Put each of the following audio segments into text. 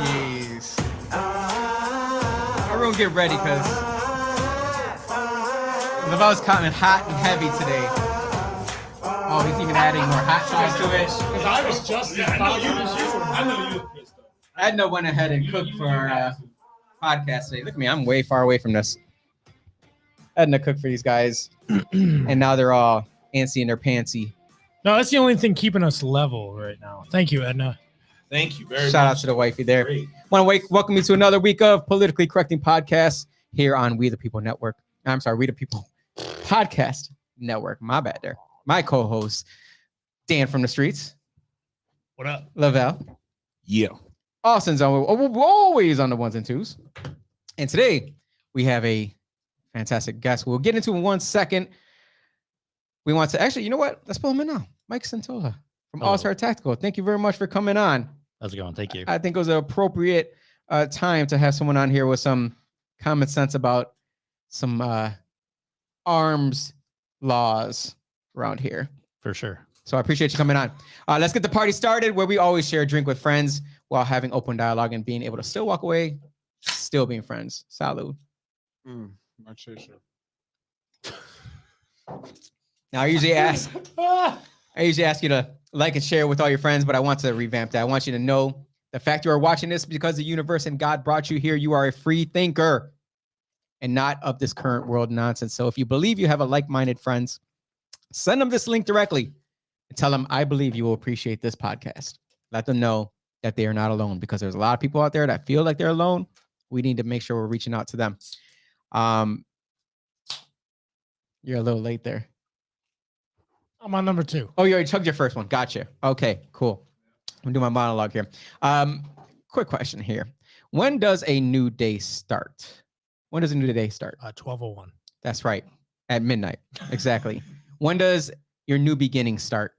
Jeez. Everyone get ready, because Lavel's coming hot and heavy today. Oh, he's even adding more hot sauce to it. Because I was just Edna went ahead and cooked for our podcast today. Look at me, I'm way far away from this. Edna cooked for these guys, and now they're all antsy in their pantsy. No, that's the only thing keeping us level right now. Thank you, Edna. Thank you very much. Shout out to the wifey there. Want to welcome you to another week of Politically Correcting Podcasts here on We the People Network. I'm sorry, We the People Podcast Network. My bad there. My co-host, Dan from the streets. What up? Lavelle. Yeah. Austin's always on the ones and twos. And today we have a fantastic guest. We'll get into in 1 second. We want to actually, you know what? Let's pull him in now. Mike Centola from Alllstar Tactical. Thank you very much for coming on. How's it going? Thank you. I think it was an appropriate time to have someone on here with some common sense about some arms laws around here. For sure. So I appreciate you coming on. Let's get the party started, where we always share a drink with friends while having open dialogue and being able to still walk away, still being friends. Salud. Now I usually ask you to like and share with all your friends, but I want to revamp that. I want you to know the fact you are watching this because the universe and God brought you here. You are a free thinker and not of this current world nonsense. So if you believe you have a like-minded friends, send them this link directly and tell them, I believe you will appreciate this podcast. Let them know that they are not alone, because there's a lot of people out there that feel like they're alone. We need to make sure we're reaching out to them. You're a little late there. I'm on number 2. Oh, you already chugged your first one. Gotcha. Okay, cool. I'm doing my monologue here. Quick question here. When does a new day start? When does a new day start? 12:01. That's right. At midnight. Exactly. When does your new beginning start?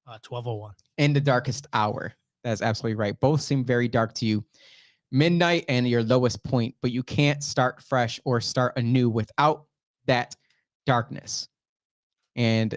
12:01. In the darkest hour. That's absolutely right. Both seem very dark to you. Midnight and your lowest point, but you can't start fresh or start anew without that darkness. And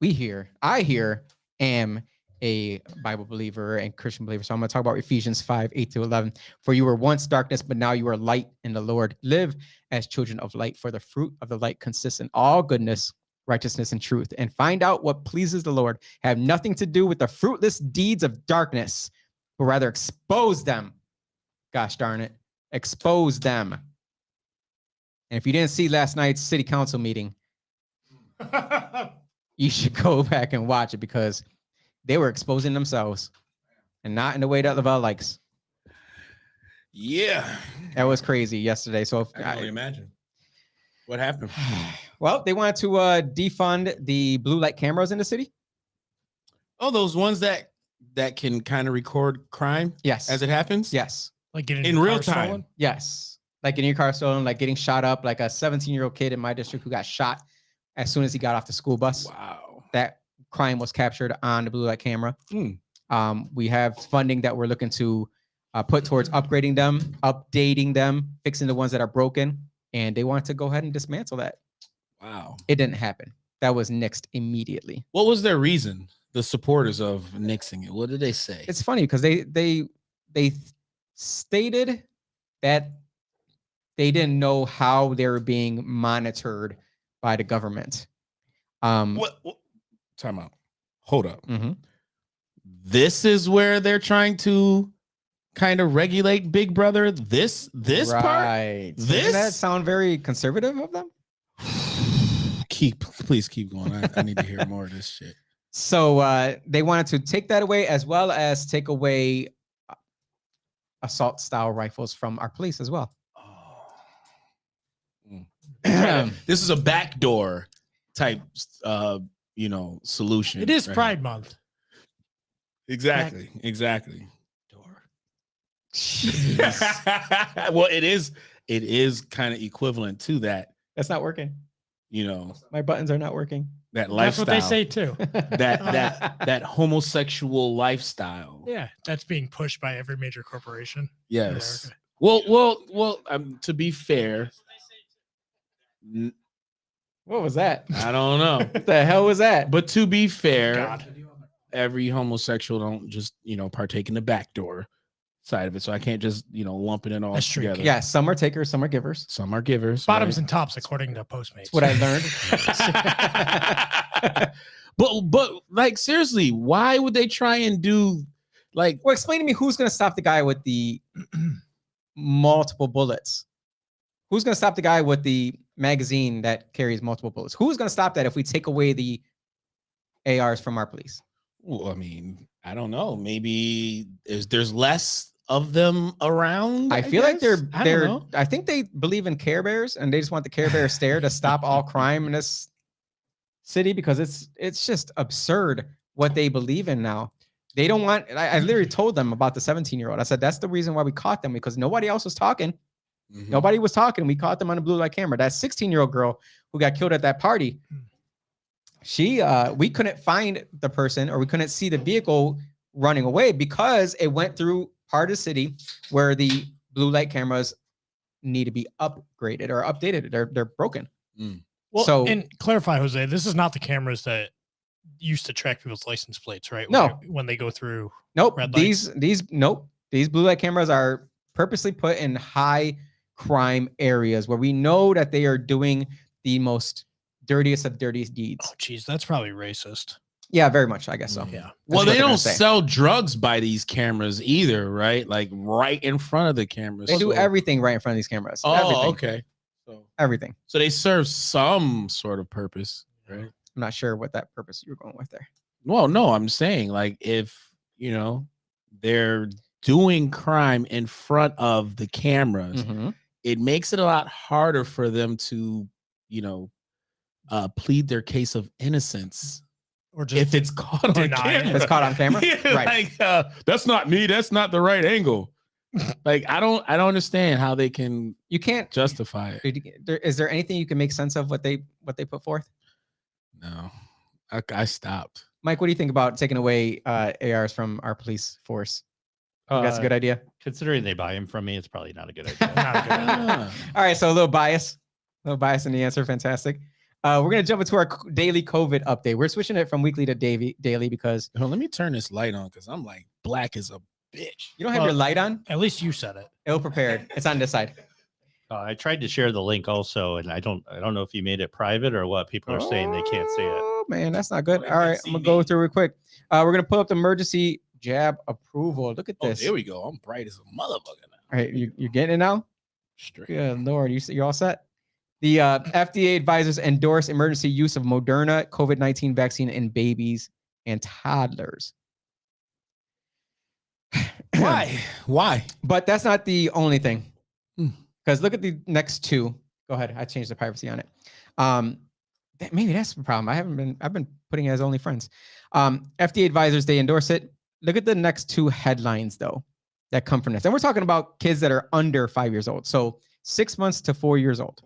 I am a Bible believer and Christian believer. So I'm going to talk about Ephesians 5:8-11. For you were once darkness, but now you are light in the Lord. Live as children of light, for the fruit of the light consists in all goodness, righteousness, and truth. And find out what pleases the Lord. Have nothing to do with the fruitless deeds of darkness, but rather expose them. Gosh darn it. Expose them. And if you didn't see last night's city council meeting, you should go back and watch it, because they were exposing themselves, and not in the way that Lavelle likes. Yeah. That was crazy yesterday. So I can only imagine. What happened? Well, they wanted to defund the blue light cameras in the city. Oh, those ones that can kind of record crime Yes. as it happens? Yes. Like getting In your real car time. stolen? Yes. Like getting your car stolen, like getting shot up, like a 17-year-old kid in my district who got shot as soon as he got off the school bus. Wow. That crime was captured on the blue light camera. We have funding that we're looking to put towards upgrading them, updating them, fixing the ones that are broken. And they want to go ahead and dismantle that. Wow. It didn't happen. That was nixed immediately. What was their reason? The supporters of nixing it. What did they say? It's funny because they stated that they didn't know how they were being monitored by the government. What? Time out. Hold up. Mm-hmm. This is where they're trying to kind of regulate Big Brother. This part. Right. Doesn't that sound very conservative of them? Please keep going. I need to hear more of this shit. So they wanted to take that away, as well as take away assault style rifles from our police as well. This is a backdoor type solution. It is Pride Month. Exactly. Well, it is kind of equivalent to that. That's not working. My buttons are not working. That lifestyle. That's what they say too. that homosexual lifestyle. Yeah, that's being pushed by every major corporation. Yes. Well. To be fair, what was that? I don't know. What the hell was that? But to be fair, God. every homosexual don't just partake in the backdoor side of it. So I can't just lump it in all That's true, together. Yeah, some are takers, some are givers. Some are givers. Bottoms right? and tops, according to Postmates. That's what I learned. but like seriously, why would they try and do like? Well, explain to me who's going to stop the guy with the multiple bullets. Who's going to stop the guy with the magazine that carries multiple bullets? Who's going to stop that if we take away the ARs from our police? Well, I mean, I don't know. Maybe there's less of them around. I feel like guess? I think they believe in Care Bears and they just want the Care Bear stare to stop all crime in this city because it's just absurd what they believe in now. They don't want. I literally told them about the 17-year-old. I said that's the reason why we caught them because nobody else was talking. Mhm. Nobody was talking. We caught them on a blue light camera. That 16-year-old girl who got killed at that party. We couldn't find the person or we couldn't see the vehicle running away because it went through part of the city where the blue light cameras need to be upgraded or updated. They're broken. Mm. Well, So- and clarify, Jose, this is not the cameras that used to track people's license plates, right? No. When they go through. Nope. Red These blue light cameras are purposely put in high crime areas where we know that they are doing the most dirtiest of dirtiest deeds. Oh, geez, that's probably racist. Yeah, very much. I guess so. Mhm. Yeah. That's Well, what they they're gonna don't say. sell drugs by these cameras either, right? Like right in front of the cameras. They do So- everything right in front of these cameras. Oh, Everything. okay. So, Everything. so they serve some sort of purpose, right? I'm not sure what that purpose you were going with there. Well, no, I'm saying like if they're doing crime in front of the cameras, Mhm. it makes it a lot harder for them to, plead their case of innocence Or just if it's caught on deny it. camera. If it's caught on camera? Yeah, Right. like, that's not me. That's not the right angle. Like I don't understand how they can You can't justify it. Is there anything you can make sense of what they put forth? No, I stopped. Mike, what do you think about taking away ARs from our police force? You think that's a good idea. Considering they buy them from me, it's probably not a good idea. Not a good idea. Ah. All right, so a little bias in the answer. Fantastic. We're gonna jump into our daily COVID update. We're switching it from weekly to daily because Hold on, let me turn this light on because I'm like black as a bitch. you don't have Well- your light on. At least you said it. Ill prepared. It's on this side. I tried to share the link also, and I don't know if you made it private or what. People are saying they can't see it. Oh man, that's not good. Oh, they All can't right, see I'm gonna go me. through real quick. We're gonna pull up the emergency jab approval. Look at Oh, this. there we go. I'm bright as a motherfucker now. All right, you're getting it now. Straight. Good Lord, you're all set. The FDA advisors endorse emergency use of Moderna COVID-19 vaccine in babies and toddlers. Why? Why? But that's not the only thing. Hmm. Because look at the next two. Go ahead. I changed the privacy on it. Maybe that's the problem. I've been putting it as only friends. FDA advisors, they endorse it. Look at the next two headlines though that come from this. And we're talking about kids that are under 5 years old. So 6 months to 4 years old.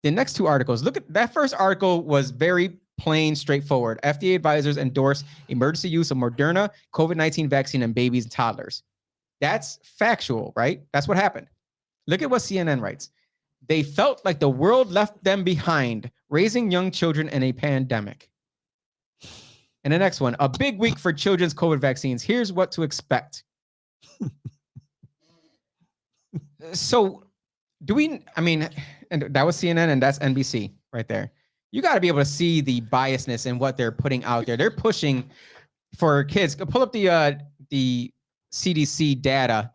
The next two articles, look at that first article was very plain, straightforward. FDA advisors endorse emergency use of Moderna COVID-19 vaccine in babies and toddlers. That's factual, right? That's what happened. Look at what CNN writes. They felt like the world left them behind, raising young children in a pandemic. And the next one, a big week for children's COVID vaccines. Here's what to expect. So, and that was CNN and that's NBC right there. You got to be able to see the biasness in what they're putting out there. They're pushing for kids. Pull up the CDC data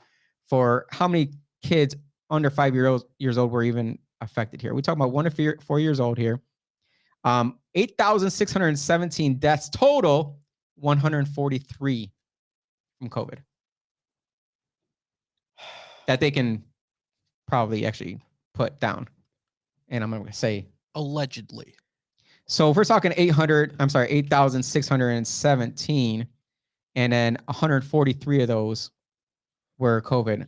for how many kids under 5 years old were even affected here. We're talking about 1 to 4 years old here. 8,617 deaths total, 143 from COVID. That they can probably actually put down. And I'm going to say Allegedly. so if we're talking 8,617, and then 143 of those were COVID.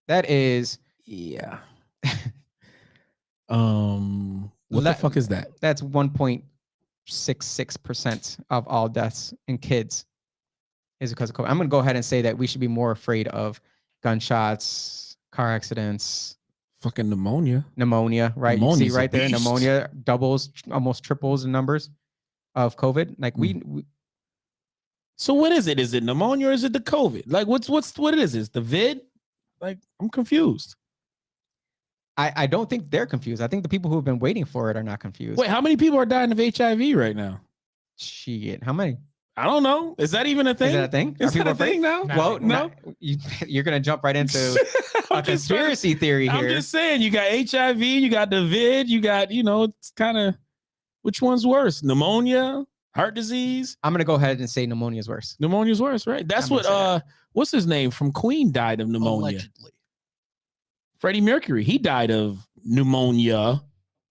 That is, Yeah. What the fuck is that? that's 1.66% of all deaths in kids is because of COVID. I'm going to go ahead and say that we should be more afraid of gunshots, car accidents, Fucking pneumonia. pneumonia, right? You Pneumonia's see a right there, beast. pneumonia doubles, almost triples the numbers of COVID. Like we So what is it? Is it pneumonia or is it the COVID? Like what it is? Is the vid? Like I'm confused. I don't think they're confused. I think the people who have been waiting for it are not confused. Wait, how many people are dying of HIV right now? Shit, how many? I don't know. Is that even a thing? Is that a thing? Is that a afraid? thing now? Not Well, anymore. no. You're gonna jump right into I'm a just trying to- conspiracy theory I'm here. just saying, you got HIV, you got the vid, you got, it's kind of, which one's worse? Pneumonia, heart disease? I'm gonna go ahead and say pneumonia is worse. Pneumonia's worse, right? That's I'm what, gonna say what's his name from Queen died of pneumonia. Allegedly. Freddie Mercury, he died of pneumonia.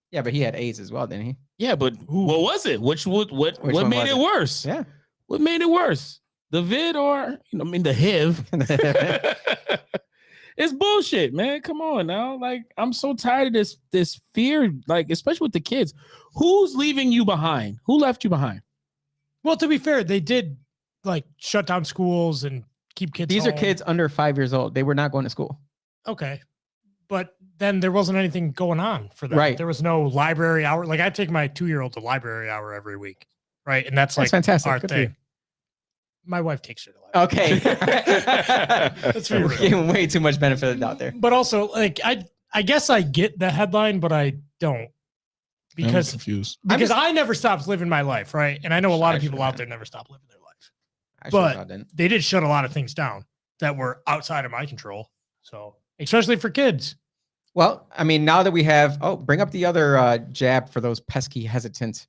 Yeah, but he had AIDS as well, didn't he? Yeah, but what was it? What Which made one was it it? worse? Yeah. What made it worse? The vid or, the HIV? It's bullshit, man. Come on now. Like, I'm so tired of this fear, like, especially with the kids. Who's leaving you behind? Who left you behind? Well, to be fair, they did like shut down schools and keep kids. These are home. kids under 5 years old. They were not going to school. Okay. But then there wasn't anything going on for them. Right. There was no library hour. Like I take my 2-year-old to library hour every week. Right. And that's like fantastic. our Good for you. thing. My wife takes her to library. Okay. That's very We're real. giving way too much benefit out there. But also, like, I guess I get the headline, but I don't. Because confused. I never stopped living my life, right? And I know a lot of people out there never stop living their life. I But- sure didn't. They did shut a lot of things down that were outside of my control. So, especially for kids. Well, I mean, now that we have, bring up the other jab for those pesky, hesitant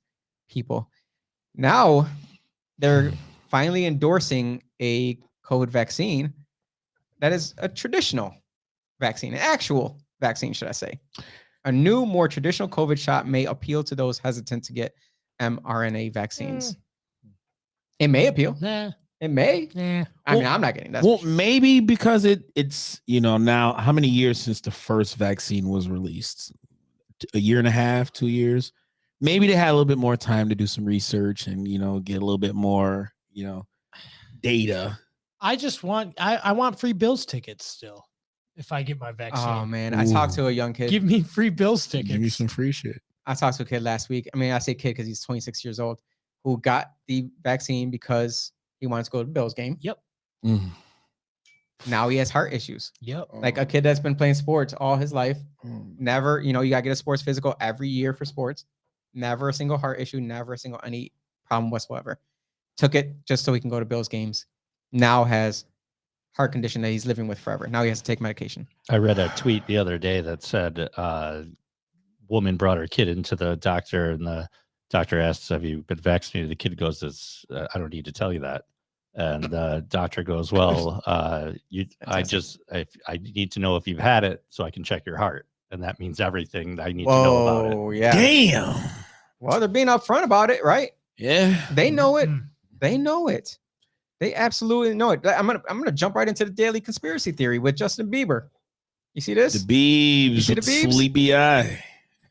people. Now they're finally endorsing a COVID vaccine that is a traditional vaccine, an actual vaccine, should I say. A new, more traditional COVID shot may appeal to those hesitant to get mRNA vaccines. It may appeal. Nah. It may. Nah. I mean, I'm not getting that. Well, maybe because it's now how many years since the first vaccine was released? A year and a half, 2 years. Maybe they had a little bit more time to do some research and get a little bit more data. I just want I want free Bills tickets still if I get my vaccine. Oh man, I talked to a young kid. Give me free Bills tickets. Give me some free shit. I talked to a kid last week. I mean, I say kid because he's 26 years old, who got the vaccine because he wanted to go to the Bills game. Yep. Now he has heart issues. Yep. Like a kid that's been playing sports all his life. Never, you gotta get a sports physical every year for sports. Never a single heart issue, never a single any problem whatsoever. Took it just so he can go to Bills games. Now has heart condition that he's living with forever. Now he has to take medication. I read a tweet the other day that said woman brought her kid into the doctor and the doctor asks, have you been vaccinated? The kid goes, I don't need to tell you that. And the doctor goes, well, I need to know if you've had it so I can check your heart. And that means everything I need to know about it. Oh, yeah. Damn. Well, they're being upfront about it, right? Yeah. They know it. Mm. They know it. They absolutely know it. I'm gonna jump right into the daily conspiracy theory with Justin Bieber. You see this? The Biebs see with the Biebs? sleepy eye.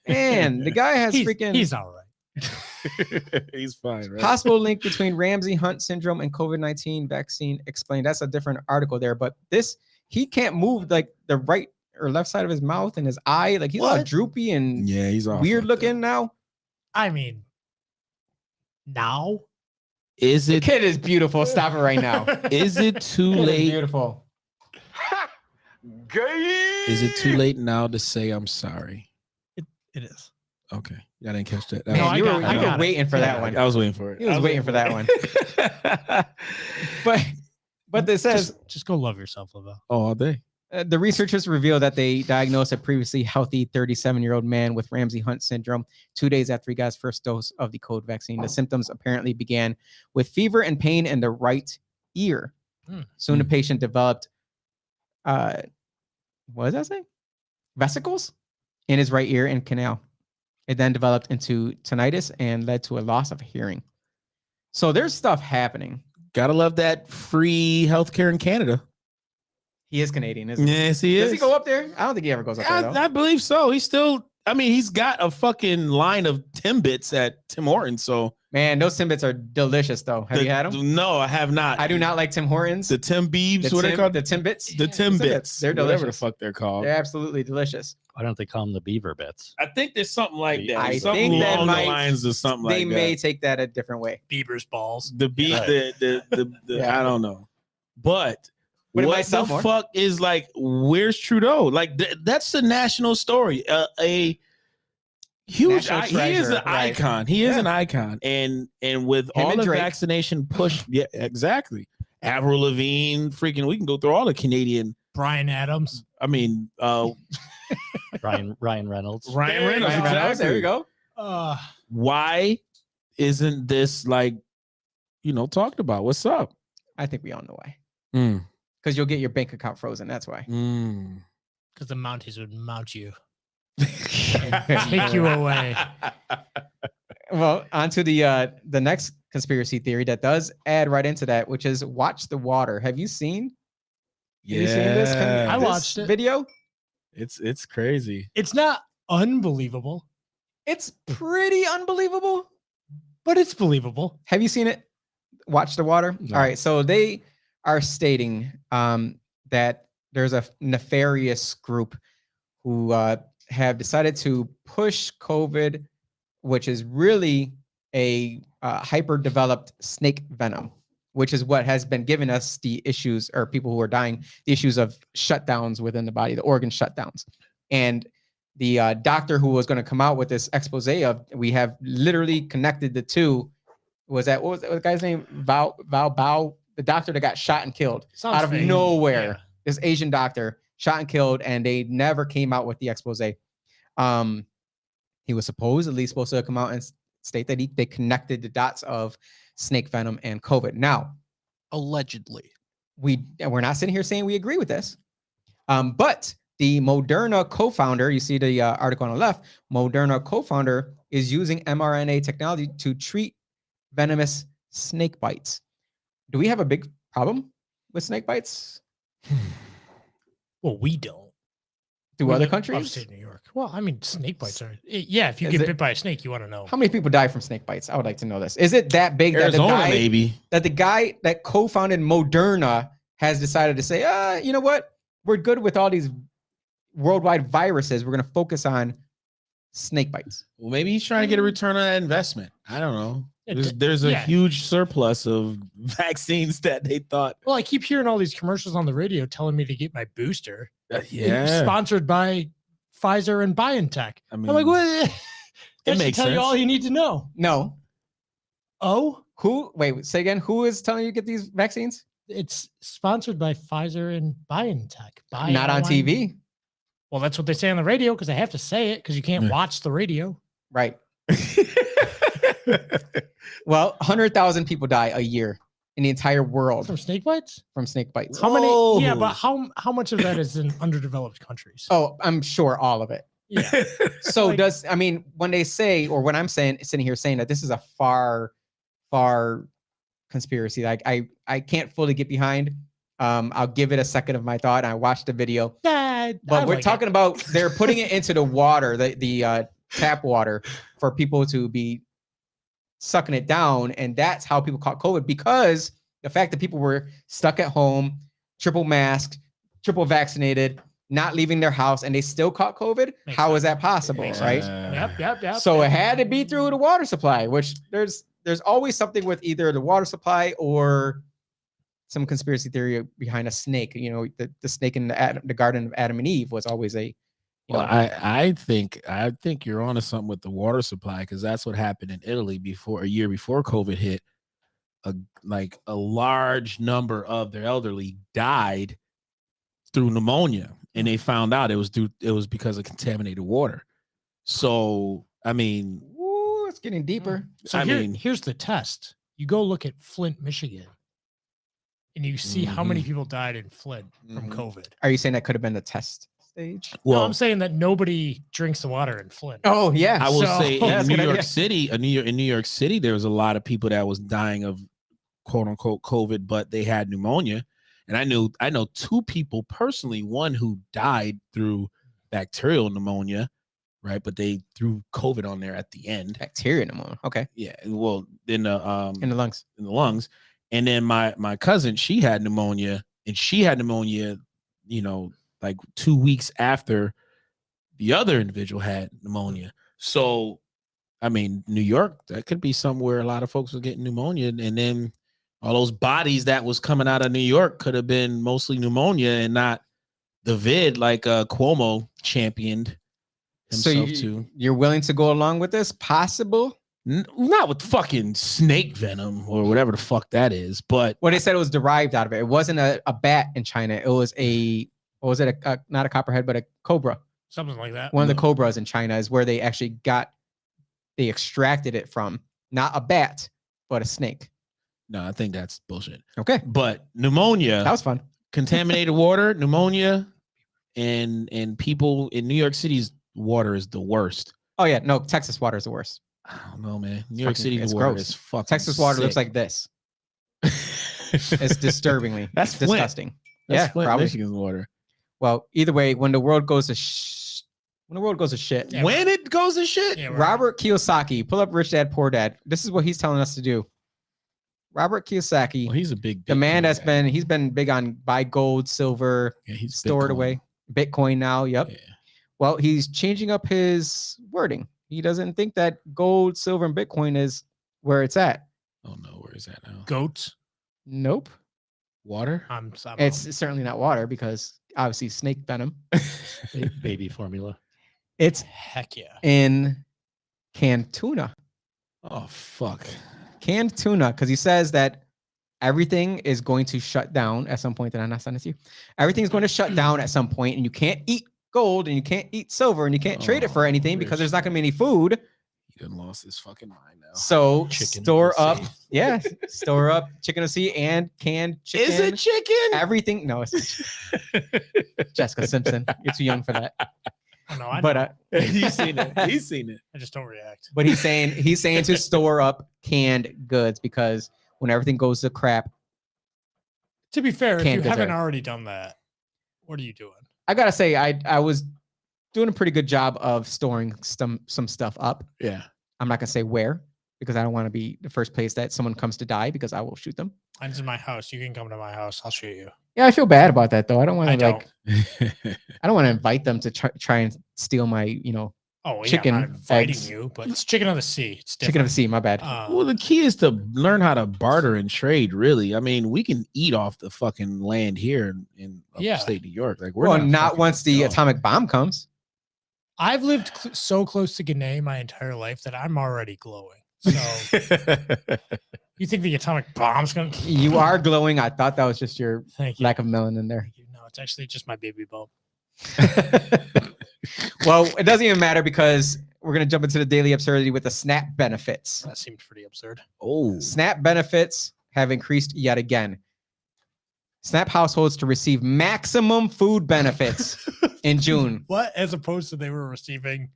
Man, the guy has freaking He's all right. He's fine, right? possible link between Ramsay Hunt syndrome and COVID-19 vaccine explained. That's a different article there, but he can't move like the right or left side of his mouth and his eye. Like he's all What? droopy and Yeah, he's all weird fucked up. looking now. I mean, now Is The it kid is beautiful. Stop it right now. is it too Kid is late? beautiful. Is it too late now to say I'm sorry? it is. Okay. I didn't catch that. Man, No, I you got were it. waiting for that one. I was waiting for it. He was waiting for that one. But it says Just go love yourself, Lava. Oh, all day. the researchers reveal that they diagnosed a previously healthy 37-year-old man with Ramsay Hunt syndrome 2 days after he got his first dose of the COVID vaccine. The symptoms apparently began with fever and pain in the right ear. Soon the patient developed, what does that say? Vesicles in his right ear and canal. It then developed into tinnitus and led to a loss of hearing. So there's stuff happening. Gotta love that free healthcare in Canada. He is Canadian, isn't he? Yes, he Does is. he go up there? I don't think he ever goes up there, though. I believe so. He's still I mean, he's got a fucking line of Timbits at Tim Hortons. So Man, those Timbits are delicious, though. Have you had them? No, I have not. I do not like Tim Hortons. The Tim Beebs, what are they called? The Timbits. The Timbits. They're whatever the delicious. fuck they're called. They're absolutely delicious. Why don't they call them the beaver bits? I think there's something like that. I something think that along might- the lines of something like They that. may take that a different way. Bieber's balls. The beef, Right. the Yeah. I don't know. But But it might what sell the more. fuck is like, where's Trudeau? Like, that's the national story. A huge, National he is treasure, an right. icon. He is Yeah. an icon. And with Him all and the Drake. vaccination push, yeah, exactly. Avril Lavigne, freaking, we can go through all the Canadian. Brian Adams. I mean, Ryan Reynolds. Ryan There you Reynolds. go. Exactly. There you go. Why isn't this like, talked about? What's up? I think we all know why. Mm. Because you'll get your bank account frozen. That's why. Mm. Because the Mounties would mount you. Take you away. Well, on to the next conspiracy theory that does add right into that, which is watch the water. Have you seen? Have you seen this? Yeah. I watched it. Video. It's crazy. It's not unbelievable, It's pretty unbelievable. but it's believable. Have you seen it? Watch the water. No. All right. So they are stating that there's a nefarious group who have decided to push COVID, which is really a hyper developed snake venom, which is what has been giving us the issues, or people who are dying, the issues of shutdowns within the body, the organ shutdowns. And the doctor who was going to come out with this expose of, we have literally connected the two. What was the guy's name? Bao, the doctor that got shot and killed Sounds out of fake. nowhere. Yeah. This Asian doctor shot and killed, and they never came out with the expose. He was supposed to come out and state that they connected the dots of snake venom and COVID. Now, Allegedly. we're not sitting here saying we agree with this, but the Moderna co-founder, you see the article on the left, Moderna co-founder is using mRNA technology to treat venomous snake bites. Do we have a big problem with snake bites? Well, we don't. Do We other live countries? Upstate New York. Well, I mean, snake bites are. Yeah, if you Is get it- bit by a snake, you want to know. How many people die from snake bites? I would like to know this. Is it that big Arizona, that the maybe. guy that co-founded Moderna has decided to say, you know what? We're good with all these worldwide viruses. We're going to focus on snake bites. Well, maybe he's trying to get a return on that investment. I don't know. It- There's a yeah. huge surplus of vaccines that they thought. Well, I keep hearing all these commercials on the radio telling me to get my booster. Yeah. Sponsored by Pfizer and BioNTech. I I'm mean, like, what? That should makes tell you sense. all you need to know. No. Oh, Wait, say again. Who is telling you to get these vaccines? it's sponsored by Pfizer and BioNTech. Not on TV. Well, that's what they say on the radio because I have to say it because you can't Yeah. watch the radio. Right. Well, 100,000 people die a year in the entire world From snake bites? from snake bites. How many? Yeah, Whoa. but how much of that is in underdeveloped countries? Oh, I'm sure all of it. Yeah. So Like- when they say, or when I'm sitting here saying that this is a far conspiracy, like I can't fully get behind. I'll give it a second of my thought. I watched the video, but we're talking about they're putting it into the water, the tap water, for people to be sucking it down, and that's how people caught COVID, because the fact that people were stuck at home, triple masked, triple vaccinated, not leaving their house, and they still caught COVID. Makes How is sense. that possible, Makes right? Yep. So it had to be through the water supply, which there's always something with either the water supply or some conspiracy theory behind a snake. You know, the snake in the Garden of Adam and Eve was always a. Well, I think you're onto something with the water supply, because that's what happened in Italy a year before COVID hit. A large number of their elderly died through pneumonia, and they found out it was because of contaminated water. So I mean, Ooh, it's getting deeper. So here's the test. You go look at Flint, Michigan, and you see how many people died in Flint from Mhm. COVID. Are you saying that could have been the test stage? Well, well, I'm saying that nobody drinks the water in Flint. Oh yeah, I will So- say Yeah, that's in a New good York idea. City, in New York City, there was a lot of people that was dying of quote unquote COVID, but they had pneumonia. And I know two people personally, one who died through bacterial pneumonia, right? But they threw COVID on there at the end. Bacteria pneumonia. Okay. Yeah, well, in the lungs. in the lungs. And then my cousin, she had pneumonia, and she had pneumonia, like 2 weeks after the other individual had pneumonia. So, I mean, New York, that could be somewhere a lot of folks were getting pneumonia, and then all those bodies that was coming out of New York could have been mostly pneumonia and not the vid like Cuomo championed himself to. You're willing to go along with this? Possible? Not with fucking snake venom or whatever the fuck that is, but Well, they said it was derived out of it. It wasn't a bat in China. It was not a copperhead, but a cobra. Something like that. One of the cobras in China is where they actually they extracted it from. Not a bat, but a snake. no, I think that's bullshit. Okay. But pneumonia, That was fun. contaminated water, pneumonia, and people in New York City's water is the worst. Oh, yeah. No, Texas water is the worst. I don't know, man. New York Fucking- City's it's water gross. is fucking Texas water sick. looks like this. It's disturbingly. That's It's Flint. disgusting. That's Yeah, Flint, probably. Michigan's water. Well, either way, when the world goes to shit, Yeah, When it goes to shit, Yeah, Robert Kiyosaki, pull up Rich Dad Poor Dad. This is what he's telling us to do. Robert Kiyosaki, well, he's a big the man Bitcoin guy. he's been big on buy gold, silver, Yeah, he's stored Bitcoin. away, Bitcoin now. Yep. Yeah. Well, he's changing up his wording. He doesn't think that gold, silver, and Bitcoin is where it's at. Oh no, where is that now? Goats. Nope. Water? I'm It's certainly not water because obviously snake venom. Baby formula. It's heck yeah. in canned tuna. Oh fuck. Canned tuna, because he says that everything is going to shut down at some point. Did I not send it to you? Everything's going to shut down at some point, and you can't eat gold, and you can't eat silver, and you can't trade it for anything because there's not going to be any food. He done lost his fucking mind now. So Chicken store of the up, sea. yeah, store up chicken of the sea and canned chicken. Is it chicken? Everything? No, it's Jessica Simpson. You're too young for that. Oh, no, I But know. He's seen it. He's seen it. I just don't react. but he's saying to store up canned goods because when everything goes to crap, To be fair, if Can't you go haven't there. already done that, what are you doing? I gotta say I was doing a pretty good job of storing some stuff up. Yeah. I'm not gonna say where because I don't want to be the first place that someone comes to die because I will shoot them. Mine's in my house. You can come to my house. I'll shoot you. Yeah, I feel bad about that though. I don't want I to like don't. I don't want to invite them to try and steal my Oh, Chicken, yeah, I'm not inviting eggs. you, but it's chicken of the sea. It's different. chicken of the sea. My bad. Well, the key is to learn how to barter and trade, really. I mean, we can eat off the fucking land here in Yeah. upstate New York. Like, we're Well, not not fucking once the dumb. atomic bomb comes. I've lived so close to Gannett my entire life that I'm already glowing. So you think the atomic bomb's gonna? You are glowing. I thought that was just your Thank you. lack of melanin there. Thank you. No, it's actually just my baby bump. Well, it doesn't even matter because we're going to jump into the daily absurdity with the SNAP benefits. That seemed pretty absurd. Oh, SNAP benefits have increased yet again. SNAP households to receive maximum food benefits in June. What? As opposed to they were receiving.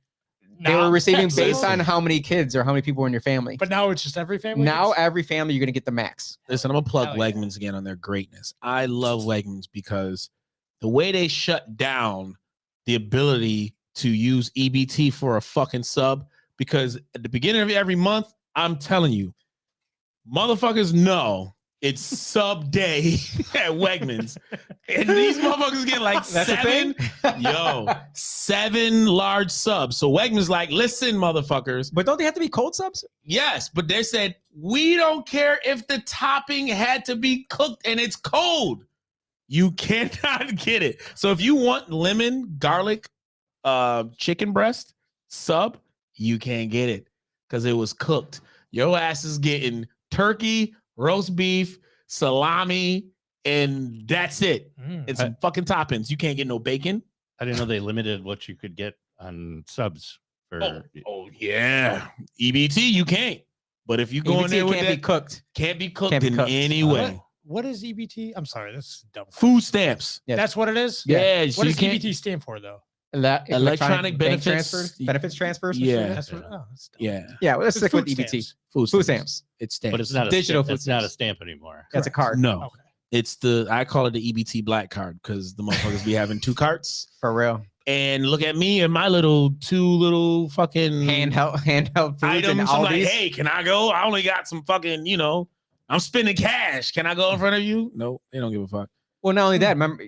They were not receiving maximum? based on how many kids or how many people were in your family. But now it's just every family. Now gets- every family you're going to get the max. listen, I'm gonna plug Hell yeah. Wegmans again on their greatness. I love Wegmans because the way they shut down the ability to use EBT for a fucking sub, because at the beginning of every month, I'm telling you, motherfuckers know it's sub day at Wegmans. And these motherfuckers get like That's a seven, thing. yo, 7 large subs. So Wegmans like, listen, motherfuckers. But don't they have to be cold subs? Yes, but they said, we don't care if the topping had to be cooked and it's cold. You cannot get it. So if you want lemon, garlic, chicken breast sub, you can't get it because it was cooked. Your ass is getting turkey, roast beef, salami, and that's it. It's I- fucking toppings. You can't get no bacon. I didn't know they limited what you could get on subs for. Oh yeah. EBT, you can't. But if you go in EBT there with can't that, be cooked. can't be cooked Can't be in cooked. any What? way. What is EBT? I'm sorry, that's dumb. Food stamps. Yes. That's what it is. Yeah, so What you does can't. EBT stand for though? Electronic bank benefits. transfers, benefits transfers. Yeah. That's what. Oh, that's dumb. Yeah, Yeah. Well, let's It's stick with food EBT. stamps. Food stamps. It's stamps. But it's not a Digital stamp. food It's not a stamps. stamp anymore. That's a card. No, Okay. it's I call it the EBT black card because the motherfuckers be having 2 carts. For real. and look at me and my little two little fucking handheld foods and items. I'm like, Aldi's. hey, can I go? I only got some fucking, I'm spending cash. Can I go in front of you? No, they don't give a fuck. Well, not only that, remember,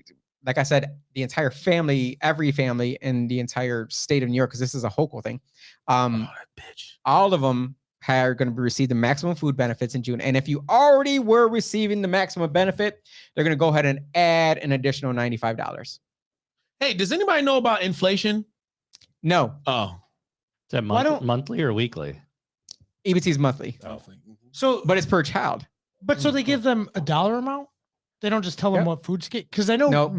like I said, the entire family, every family in the entire state of New York, because this is a local thing, Oh, that bitch. all of them are going to receive the maximum food benefits in June. And if you already were receiving the maximum benefit, they're going to go ahead and add an additional $95. Hey, does anybody know about inflation? No, Oh, Is that monthly or weekly? EBT's monthly, So, but it's per child. but so they give them a dollar amount. They don't just tell them Yep. what foods to get, because I know Nope.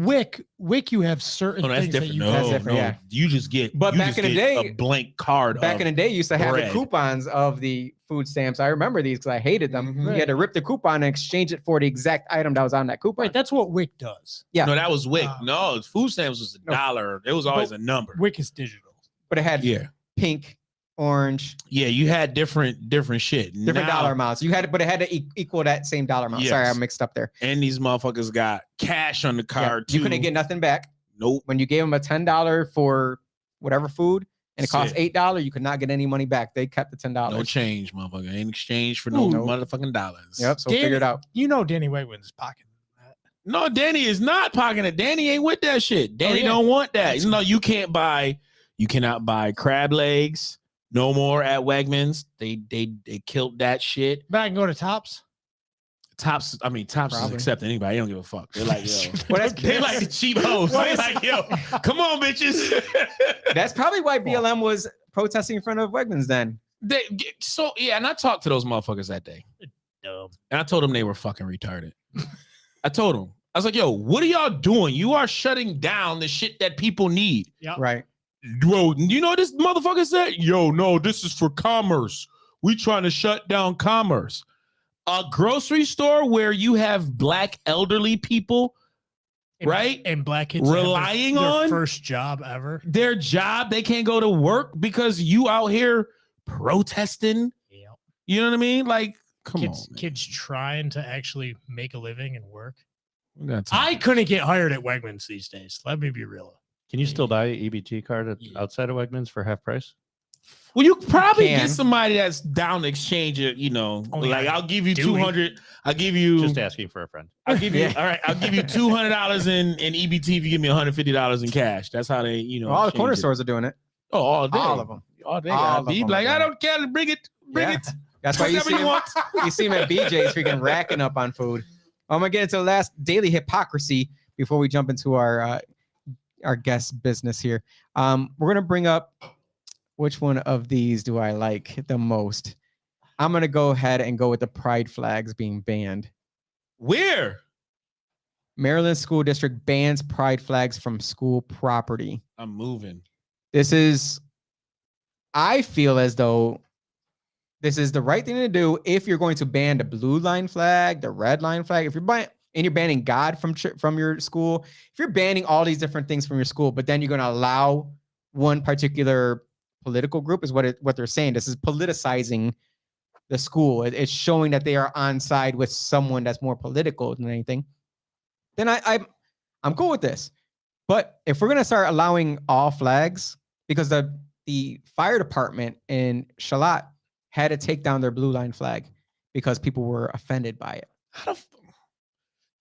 WIC, you have certain Oh, that's things that different. you No, That's different, no. yeah. You just get. But you back just in the get day- a blank card. Back in the day, you used to have bread. the coupons of the food stamps. I remember these because I hated them. Mhm. You had to rip the coupon and exchange it for the exact item that was on that coupon. Right, that's what WIC does. Yeah. No, that was WIC. Ah. No, food stamps was No. $1. It was always a number. WIC is digital. But it had Yeah, pink, orange, yeah. You had different shit. different Now- dollar amounts. You had, but it had to equal that same dollar amount. Sorry, I Yes. mixed up there. And these motherfuckers got cash on the Yeah, card too. you couldn't get nothing back Nope. when you gave them a $10 for whatever food, and it cost Shit. $8. You could not get any money back. They kept the $10. No change, motherfucker. Ain't exchange for no Ooh. motherfucking dollars. Yep. So Danny- figure it out. You know Danny Wegman's pocket. No, Danny is not pocketing it. Danny ain't with that shit. Danny yeah. don't want that. That's No, you cannot buy crab legs no more at Wegmans. They killed that shit. But I can go to Tops. Tops is Probably. accepting anybody. They don't give a fuck. They're like, yo. Well, that's, They like the cheap hoes. They like, yo, come on, bitches. that's probably why BLM was protesting in front of Wegmans then. And I talked to those motherfuckers that day. Dumb. And I told them they were fucking retarded. I told them, I was like, yo, what are y'all doing? You are shutting down the shit that people need. Right. Bro, you know what this motherfucker said? Yo, no, this is for commerce. We trying to shut down commerce. A grocery store where you have black elderly people, right? And black kids have Relying their on- first job ever. Their job, they can't go to work because you out here protesting. Yeah. You know what I mean? Like, come Kids, on, man. kids trying to actually make a living and work. We got time. I couldn't get hired at Wegmans these days. Let me be real. Can you still buy an EBT card Yeah. outside of Wegmans for half price? Well, you probably can. get somebody that's down to exchange it, Only like I I'll give you do it. 200. I'll give you Just asking for a friend. I'll give you Yeah. all right. I'll give you $200 in EBT if you give me $150 in cash. That's how they, All the exchange corner it. stores are doing it. Oh, all day, All of them. all day. All I'll of be them like, are I doing don't care. Bring it. Yeah. That's why you Whatever see you him, want. you see him at BJ's freaking racking up on food. I'm gonna get into the last daily hypocrisy before we jump into our guest business here. We're gonna bring up which one of these do I like the most. I'm gonna go ahead and go with the pride flags being banned. Where? Maryland School District bans pride flags from school property. I'm moving. This is, I feel as though this is the right thing to do if you're going to ban the blue line flag, the red line flag. If you're banning God from your school, if you're banning all these different things from your school, but then you're going to allow one particular political group, is what they're saying. This is politicizing the school. It's showing that they are on side with someone that's more political than anything. Then I'm cool with this. But if we're gonna start allowing all flags, because the fire department in Charlotte had to take down their blue line flag because people were offended by it.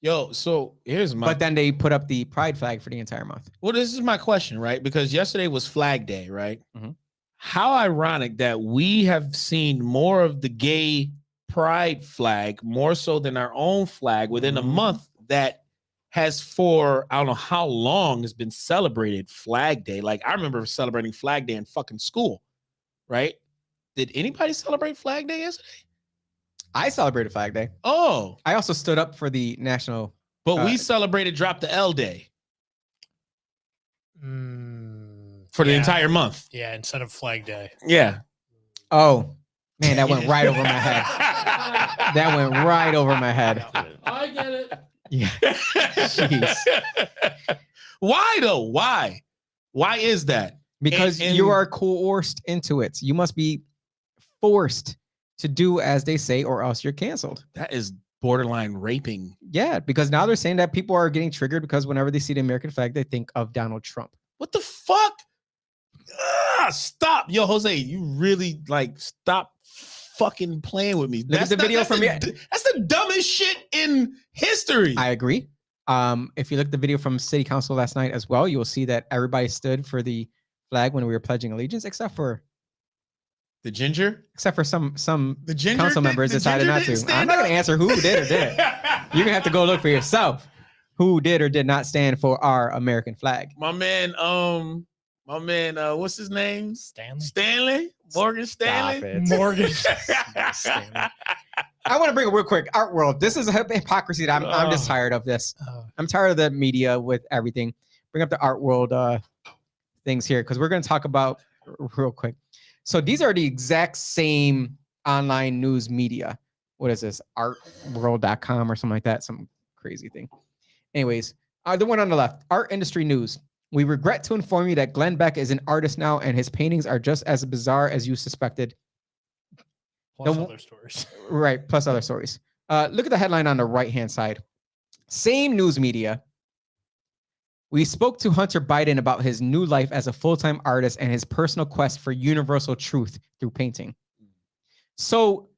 Yo, so here's my. But then they put up the pride flag for the entire month. Well, this is my question, right? Because yesterday was Flag Day, right? Mhm. How ironic that we have seen more of the gay pride flag more so than our own flag within a Mhm. month that has for I don't know how long has been celebrated Flag Day. Like I remember celebrating Flag Day in fucking school, right? Did anybody celebrate Flag Day yesterday? I celebrated Flag Day. Oh, I also stood up for the national. but we celebrated Drop the L Day for the Yeah. entire month. Yeah, instead of Flag Day. Yeah. Oh man, that went right over my head. That went right over my head. I get it. Yeah. Jeez. Why though? Why? Why is that? Because And- you are coerced into it. You must be forced to do as they say, or else you're canceled. That is borderline raping. Yeah, because now they're saying that people are getting triggered because whenever they see the American flag, they think of Donald Trump. What the fuck? Stop, yo, Jose. You really like stop fucking playing with me. Look at the video from that's the dumbest shit in history. I agree. If you look at the video from City Council last night as well, you will see that everybody stood for the flag when we were pledging allegiance, except for the ginger, some the ginger council members decided not to. I'm not going to answer who did or didn't. You're gonna have to go look for yourself who did or did not stand for our American flag. My man, what's his name? Stanley. Morgan Stanley. Stop it. Morgan. Stanley. I want to bring it real quick. Art world. This is a hypocrisy that I'm just tired of this. I'm tired of the media with everything. Bring up the art world things here because we're going to talk about real quick. So these are the exact same online news media. What is this? Artworld.com or something like that. Some crazy thing. Anyways, the one on the left, art industry news. We regret to inform you that Glenn Beck is an artist now and his paintings are just as bizarre as you suspected. Plus other stories. Right, plus other stories. Look at the headline on the right-hand side. Same news media. We spoke to Hunter Biden about his new life as a full-time artist and his personal quest for universal truth through painting. So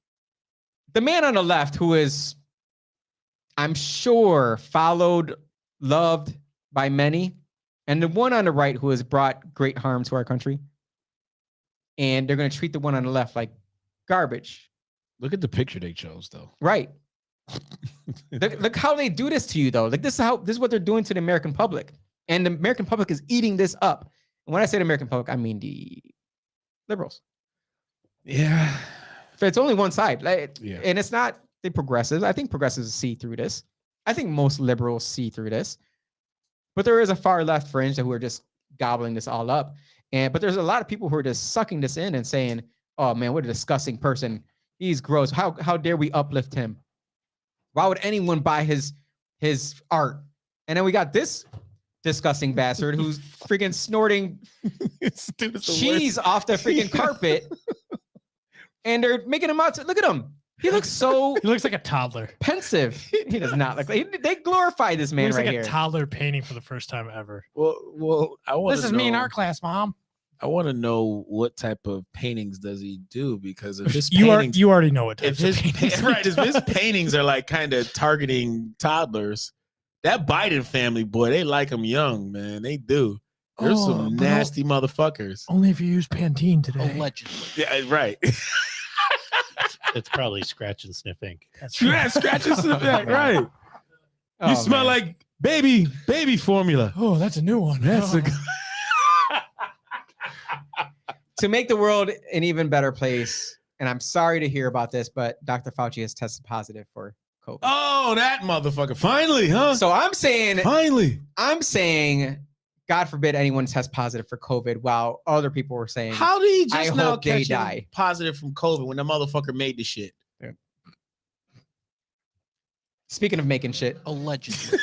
the man on the left, who is, I'm sure, followed, loved by many, and the one on the right who has brought great harm to our country, and they're going to treat the one on the left like garbage. Look at the picture they chose, though. Right. Look how they do this to you, though. Like this is what they're doing to the American public, and the American public is eating this up. And when I say the American public, I mean the liberals. Yeah. So it's only one side, Yeah. And it's not the progressives. I think progressives see through this. I think most liberals see through this, but there is a far left fringe who are just gobbling this all up. But there's a lot of people who are just sucking this in and saying, "Oh man, what a disgusting person! He's gross. How dare we uplift him? Why would anyone buy his art?" And then we got this disgusting bastard who's freaking snorting cheese off the freaking carpet, and they're making him out to look at him. He looks so He looks like a toddler. pensive. He does not look like. They glorify this man He looks right like here. a toddler painting for the first time ever. Well, I want. This is me in art class, Mom. I want to know what type of paintings does he do, because if his You paintings, already know what if types of his paintings. right, if his paintings are like kind of targeting toddlers, that Biden family, boy, they like him young, man. They do. There's Oh, some but nasty motherfuckers. Only if you use Pantene today. Allegedly. Yeah, right. It's probably scratch and sniff ink. That's Yeah, scratches the back, right. Oh, You smell man. like baby formula. Oh, that's a new one. That's a To make the world an even better place. And I'm sorry to hear about this, but Dr. Fauci has tested positive for COVID. Oh, that motherfucker. Finally, huh? So I'm saying, God forbid anyone test positive for COVID, while other people were saying, How did he I just now hope they catch him die. positive from COVID when the motherfucker made the shit? speaking of making shit, Allegedly.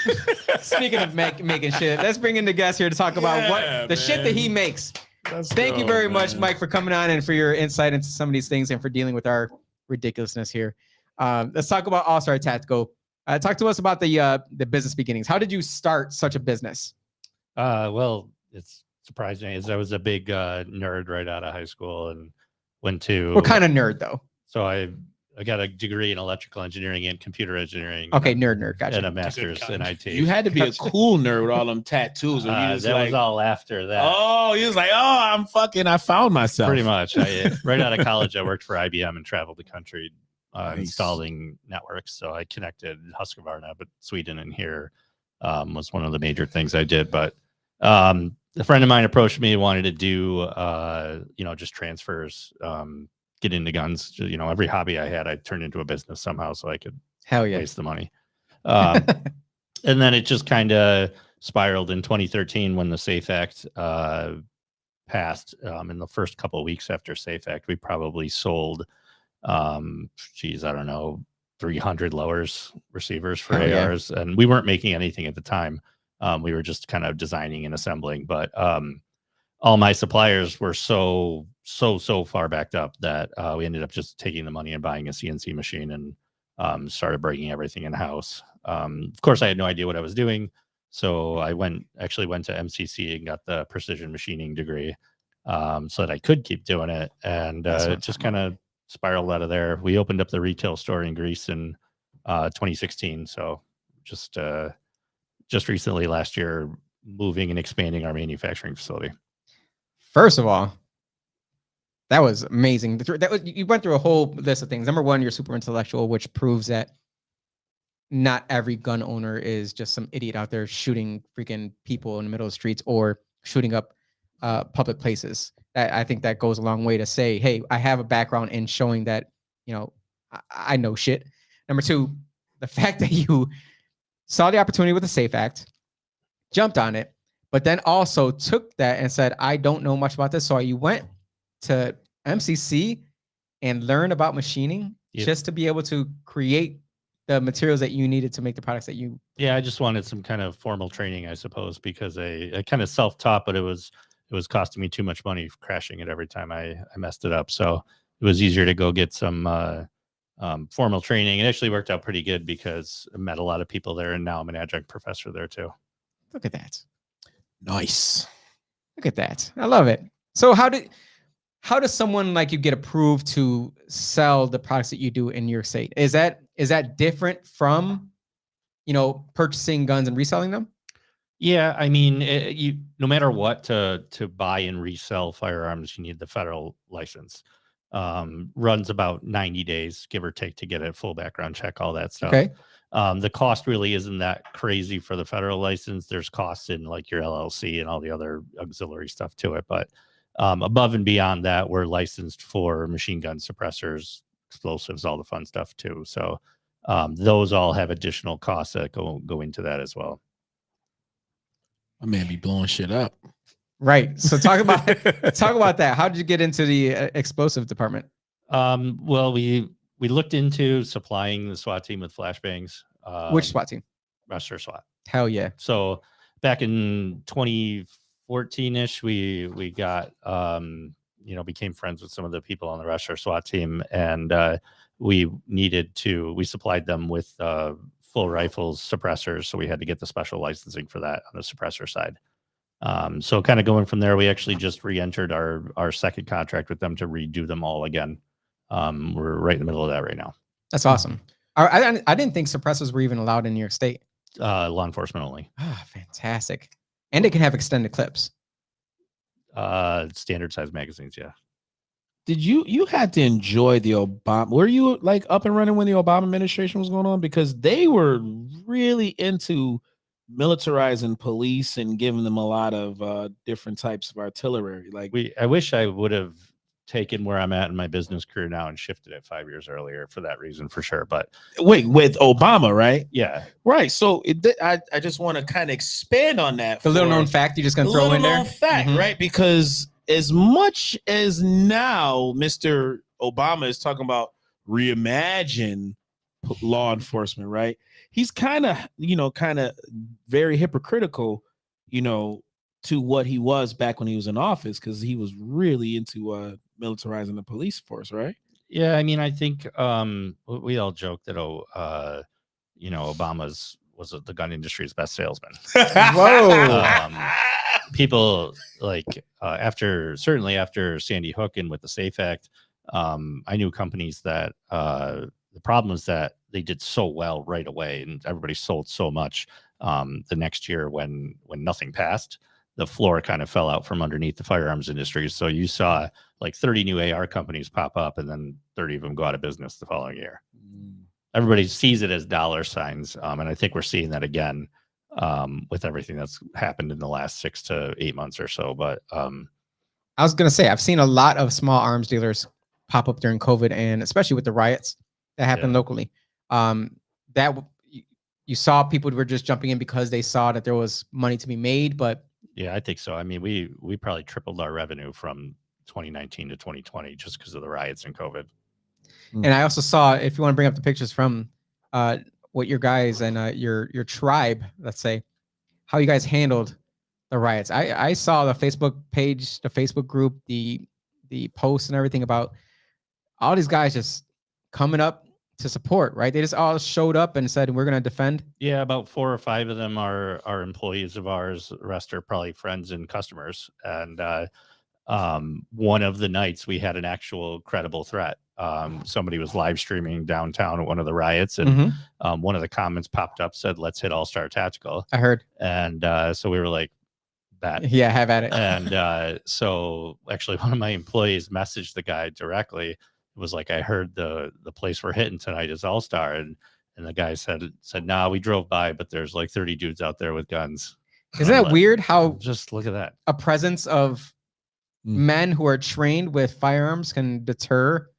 speaking of making shit, let's bring in the guest here to talk about Yeah, what the shit that he man. makes. Let's Thank you go, very much, man. Mike, for coming on and for your insight into some of these things and for dealing with our ridiculousness here. Let's talk about Alllstar Tactical. Talk to us about the business beginnings. How did you start such a business? Well, it's surprising as I was a big nerd right out of high school and went to. What kind of nerd, though? So I got a degree in electrical engineering and computer engineering. Okay, nerd, gotcha. And a master's in IT. You had to be a cool nerd with all them tattoos. And you that just like, was all after that. oh, he was like, oh, I found myself. Pretty much. Right out of college, I worked for IBM and traveled the country Nice. installing networks. So I connected Husqvarna, but Sweden and here was one of the major things I did. But a friend of mine approached me, wanted to do, just transfers, get into guns. Every hobby I had, I turned into a business somehow so I could Hell yeah. waste the money. And then it just kind of spiraled in 2013 when the SAFE Act passed. In the first couple of weeks after SAFE Act, we probably sold, I don't know, 300 lowers receivers for Hell yeah. ARs. And we weren't making anything at the time. We were just kind of designing and assembling. But all my suppliers were so far backed up that we ended up just taking the money and buying a CNC machine and started bringing everything in house. Of course, I had no idea what I was doing. So I actually went to MCC and got the precision machining degree, so that I could keep doing it. And That's what it I'm just talking kind of spiraled out of there. We opened up the retail store in Greece in 2016. So just recently last year, moving and expanding our manufacturing facility. First of all, that was amazing. You went through a whole list of things. Number one, you're super intellectual, which proves that not every gun owner is just some idiot out there shooting freaking people in the middle of the streets or shooting up public places. I think that goes a long way to say, hey, I have a background in showing that, I know shit. Number two, the fact that you saw the opportunity with the SAFE Act, jumped on it, but then also took that and said, I don't know much about this. So you went to MCC and learned about machining just to be able to create the materials that you needed to make the products that you. Yeah, I just wanted some kind of formal training, I suppose, because I kind of self-taught, but it was costing me too much money crashing it every time I messed it up. So it was easier to go get some formal training. It actually worked out pretty good because I met a lot of people there, and now I'm an adjunct professor there too. Look at that. Nice. Look at that. I love it. So how does someone like you get approved to sell the products that you do in New York State? Is that different from, purchasing guns and reselling them? Yeah, I mean, you no matter what, to buy and resell firearms, you need the federal license. Runs about 90 days, give or take, to get a full background check, all that stuff. Okay. The cost really isn't that crazy for the federal license. There's costs in like your LLC and all the other auxiliary stuff to it. But above and beyond that, we're licensed for machine gun suppressors, explosives, all the fun stuff too. So those all have additional costs that go into that as well. My man be blowing shit up. Right. So talk about that. How did you get into the explosive department? Well, we looked into supplying the SWAT team with flashbangs. Which SWAT team? Rochester SWAT. Hell yeah. So back in 2014-ish, we got became friends with some of the people on the Rochester SWAT team, and we supplied them with full rifles, suppressors, so we had to get the special licensing for that on the suppressor side. So kind of going from there, we actually just re-entered our second contract with them to redo them all again. We're right in the middle of that right now. That's awesome. I didn't think suppressors were even allowed in New York State. Law enforcement only. Ah, fantastic. And they can have extended clips. Standard size magazines, yeah. Did you had to enjoy the Obama? Were you like up and running when the Obama administration was going on? Because they were really into militarizing police and giving them a lot of different types of artillery. Like I wish I would have taken where I'm at in my business career now and shifted it 5 years earlier for that reason, for sure. But wait, with Obama, right? Yeah, right. So I just want to kind of expand on that. The little known fact you're just gonna throw in there. Fact, right? Because as much as now Mr. Obama is talking about reimagine law enforcement, right? He's kind of very hypocritical, to what he was back when he was in office, because he was really into militarizing the police force, right? Yeah, I mean, I think we all joke that Obama was the gun industry's best salesman. Whoa. People like after Sandy Hook and with the SAFE Act, I knew companies that the problem was that they did so well right away, and everybody sold so much. The next year, when nothing passed, the floor kind of fell out from underneath the firearms industry. So you saw like 30 new AR companies pop up, and then 30 of them go out of business the following year. Everybody sees it as dollar signs, and I think we're seeing that again with everything that's happened in the last 6 to 8 months or so. But I was gonna say I've seen a lot of small arms dealers pop up during COVID, and especially with the riots that happened locally. That you saw people were just jumping in because they saw that there was money to be made. But yeah, I think so. I mean, we probably tripled our revenue from 2019 to 2020 just because of the riots and COVID. And I also saw, if you want to bring up the pictures from what your guys and your tribe, let's say, how you guys handled the riots. I saw the Facebook page, the Facebook group, the posts and everything about all these guys just coming up to support, right? They just all showed up and said, we're going to defend. Yeah, about 4 or 5 of them are employees of ours. The rest are probably friends and customers. And one of the nights we had an actual credible threat. Somebody was live streaming downtown at one of the riots, and one of the comments popped up, said, "Let's hit Alllstar Tactical." I heard. And so we were like, "Bet." Yeah, have at it. And so actually one of my employees messaged the guy directly. It was like, "I heard the place we're hitting tonight is Alllstar." And the guy said, "Nah, we drove by, but there's like 30 dudes out there with guns." Isn't that weird how just look at that? A presence of men who are trained with firearms can deter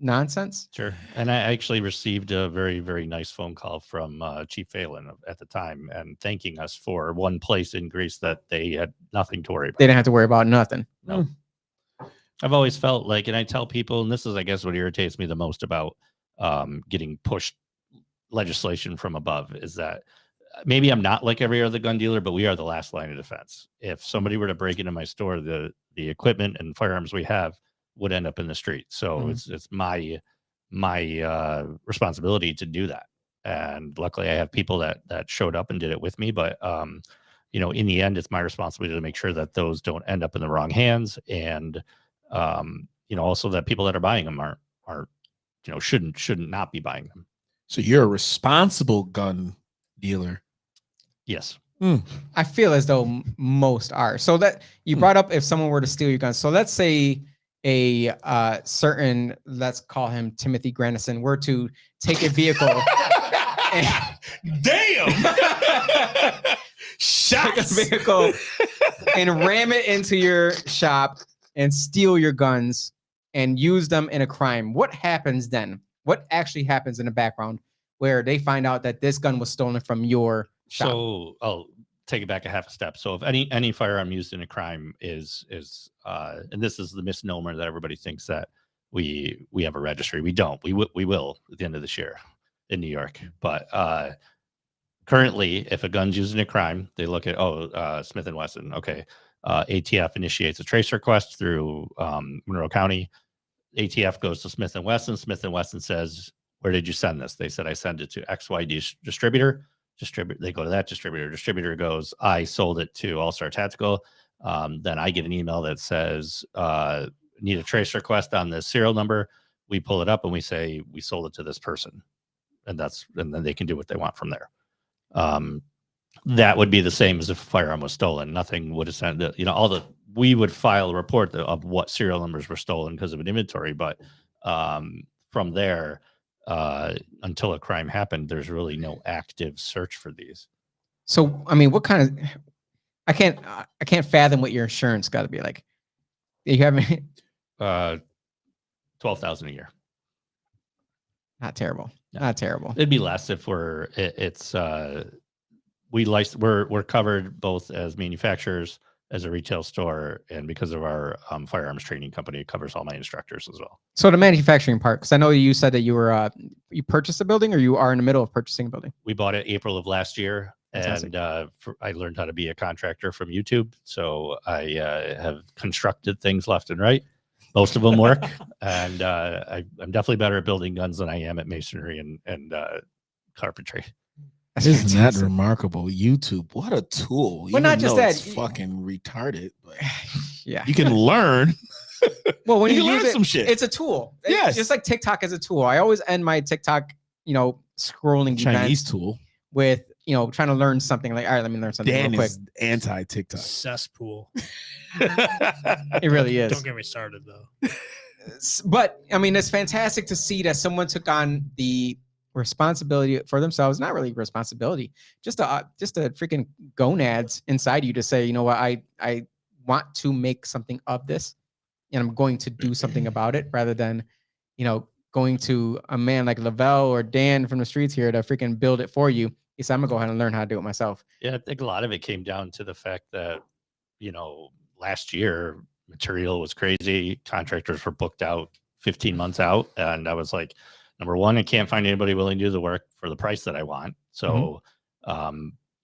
nonsense? Sure. And I actually received a very, very nice phone call from Chief Phelan at the time, and thanking us for one place in Greece that they had nothing to worry about. They didn't have to worry about nothing. No. I've always felt like, and I tell people, and this is, I guess, what irritates me the most about getting pushed legislation from above, is that maybe I'm not like every other gun dealer, but we are the last line of defense. If somebody were to break into my store, the equipment and firearms we have would end up in the street. So it's my responsibility to do that. And luckily I have people that showed up and did it with me. But you know, in the end, it's my responsibility to make sure that those don't end up in the wrong hands. And you know, also that people that are buying them aren't you know, shouldn't not be buying them. So you're a responsible gun dealer. Yes. I feel as though most are. So that you brought up, if someone were to steal your guns. So let's say a certain, let's call him Timothy Grandison, were to take a vehicle. Damn. Take a vehicle and ram it into your shop and steal your guns and use them in a crime. What happens then? What actually happens in the background where they find out that this gun was stolen from your shop? So I'll take it back a half a step. So if any firearm used in a crime is and this is the misnomer that everybody thinks that we have a registry. We don't. We will at the end of this year in New York. But currently, if a gun's used in a crime, they look at Smith & Wesson. Okay, ATF initiates a trace request through Monroe County. ATF goes to Smith & Wesson. Smith & Wesson says, "Where did you send this?" They said, "I sent it to XYD distributor." They go to that distributor. Distributor goes, "I sold it to Alllstar Tactical." Then I get an email that says, "Need a trace request on this serial number." We pull it up and we say, "We sold it to this person," and then they can do what they want from there. That would be the same as if a firearm was stolen. Nothing would have sent, you know, we would file a report of what serial numbers were stolen because of an inventory, but from there, until a crime happened, there's really no active search for these. So, I mean, what kind of, I can't fathom what your insurance got to be like. You haven't, $12,000 a year. not terrible. No. Not terrible. It'd be less if we're covered both as manufacturers, as a retail store, and because of our firearms training company, it covers all my instructors as well. So the manufacturing part, because I know you said that you were you purchased a building, or you are in the middle of purchasing a building. We bought it April of last year. Fantastic. And I learned how to be a contractor from YouTube. So I have constructed things left and right. Most of them work. And I'm definitely better at building guns than I am at masonry and carpentry. That's Isn't that fantastic. remarkable? YouTube, what a tool. But not Even just though that, it's fucking retarded, but Yeah. you can learn. Well, when you you can use learn it, some shit. it's a tool. Yes. Just like TikTok is a tool. I always end my TikTok, scrolling Chinese events tool. with, trying to learn something. Like, all right, let me learn something Dan real quick. is anti-TikTok. Cesspool. It really is. Don't get me started though. But I mean, it's fantastic to see that someone took on the responsibility for themselves. Not really responsibility, just a freaking gonads inside you to say, you know what, I want to make something of this, and I'm going to do something about it, rather than, going to a man like Lavelle or Dan from the streets here to freaking build it for you. He said, I'm gonna go ahead and learn how to do it myself. Yeah, I think a lot of it came down to the fact that, last year material was crazy. Contractors were booked out 15 months out. And I was like, number one, I can't find anybody willing to do the work for the price that I want. So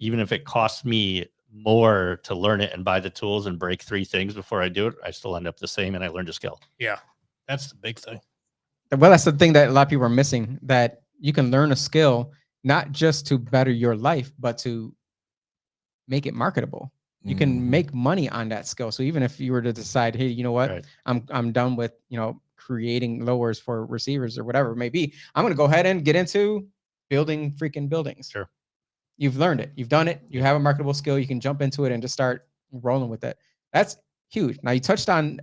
even if it costs me more to learn it and buy the tools and break 3 things before I do it, I still end up the same and I learned a skill. Yeah, that's the big thing. Well, that's the thing that a lot of people are missing, that you can learn a skill not just to better your life, but to make it marketable. You can Mhm. make money on that skill. So even if you were to decide, hey, you know what, Right. I'm done with, creating lowers for receivers or whatever it may be, I'm going to go ahead and get into building freaking buildings. Sure. You've learned it. You've done it. You Yeah. have a marketable skill. You can jump into it and just start rolling with it. That's huge. Now you touched on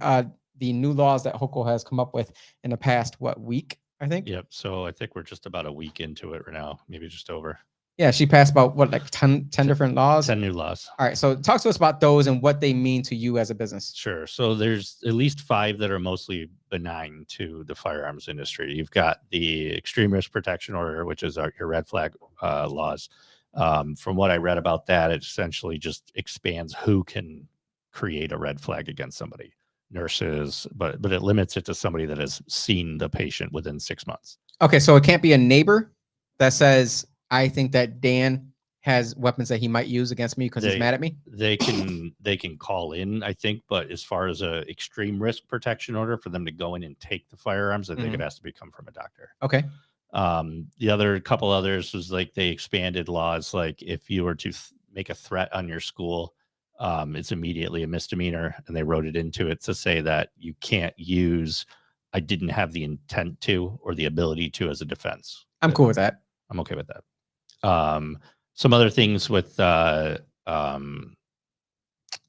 the new laws that Hoko has come up with in the past, week, I think? Yep. So I think we're just about a week into it right now, maybe just over. Yeah, she passed about like 10 different laws. 10 new laws. All right. So talk to us about those and what they mean to you as a business. Sure. So there's at least 5 that are mostly benign to the firearms industry. You've got the extreme risk protection order, which is your red flag laws. From what I read about that, it essentially just expands who can create a red flag against somebody. Nurses, but it limits it to somebody that has seen the patient within 6 months. Okay. So it can't be a neighbor that says, I think that Dan has weapons that he might use against me because he's mad at me. They can call in, I think, but as far as a extreme risk protection order for them to go in and take the firearms, I think it has to come from a doctor. Okay. The other couple others was like they expanded laws, like if you were to make a threat on your school, it's immediately a misdemeanor, and they wrote it into it to say that you can't use I didn't have the intent to or the ability to as a defense. I'm cool with that. I'm okay with that. Some other things with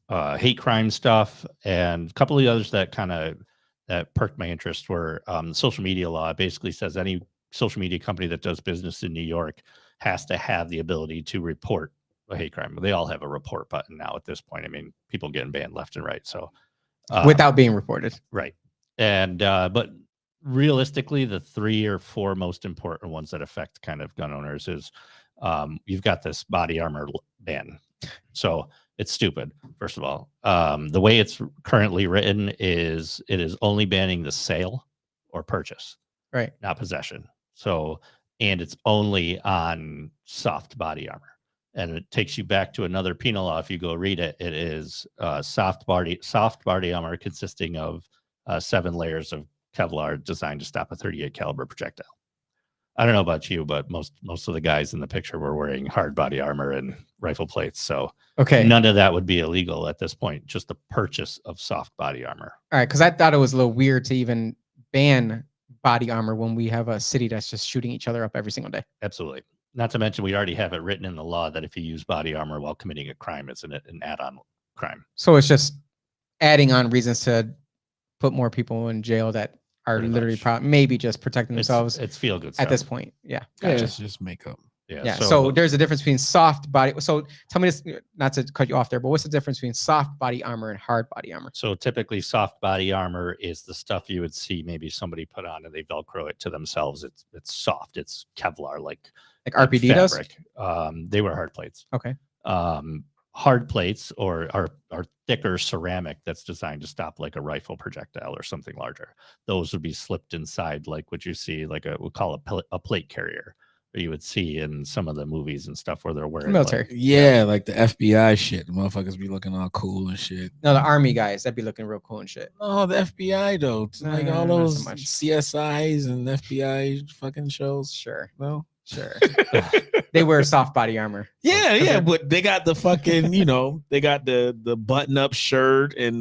hate crime stuff and a couple of the others that that perked my interest were social media law. It basically says any social media company that does business in New York has to have the ability to report a hate crime. They all have a report button now at this point. I mean, people getting banned left and right. So without being reported. Right. And but realistically, the 3 or 4 most important ones that affect kind of gun owners is you've got this body armor ban. So it's stupid, first of all. The way it's currently written is it is only banning the sale or purchase, right? Not possession. So, and it's only on soft body armor. And it takes you back to another penal law. If you go read it, it is soft body armor consisting of 7 layers of Kevlar designed to stop a 38 caliber projectile. I don't know about you, but most of the guys in the picture were wearing hard body armor and rifle plates. So none of that would be illegal at this point, just the purchase of soft body armor. All right, because I thought it was a little weird to even ban body armor when we have a city that's just shooting each other up every single day. Absolutely. Not to mention, we already have it written in the law that if you use body armor while committing a crime, it's an add-on crime. So it's just adding on reasons to put more people in jail that are literally maybe just protecting themselves. It's feel good at this point. Yeah. Gotcha. Yeah, it's just makeup. Yeah. So there's a difference between soft body. So tell me this, not to cut you off there, but what's the difference between soft body armor and hard body armor? So typically soft body armor is the stuff you would see maybe somebody put on and they Velcro it to themselves. It's soft. It's Kevlar, like RPD fabric. Does? They were hard plates. Okay. Hard plates are thicker ceramic that's designed to stop like a rifle projectile or something larger. Those would be slipped inside, like what you see, like we'll call a plate carrier, or you would see in some of the movies and stuff where they're wearing military. Like the FBI shit. The motherfuckers be looking all cool and shit. No, the army guys, that'd be looking real cool and shit. Oh, the FBI though. It's like all those CSIs and FBI fucking shows. Sure. No. Sure. They wear soft body armor. Yeah, but they got the fucking, they got the button-up shirt and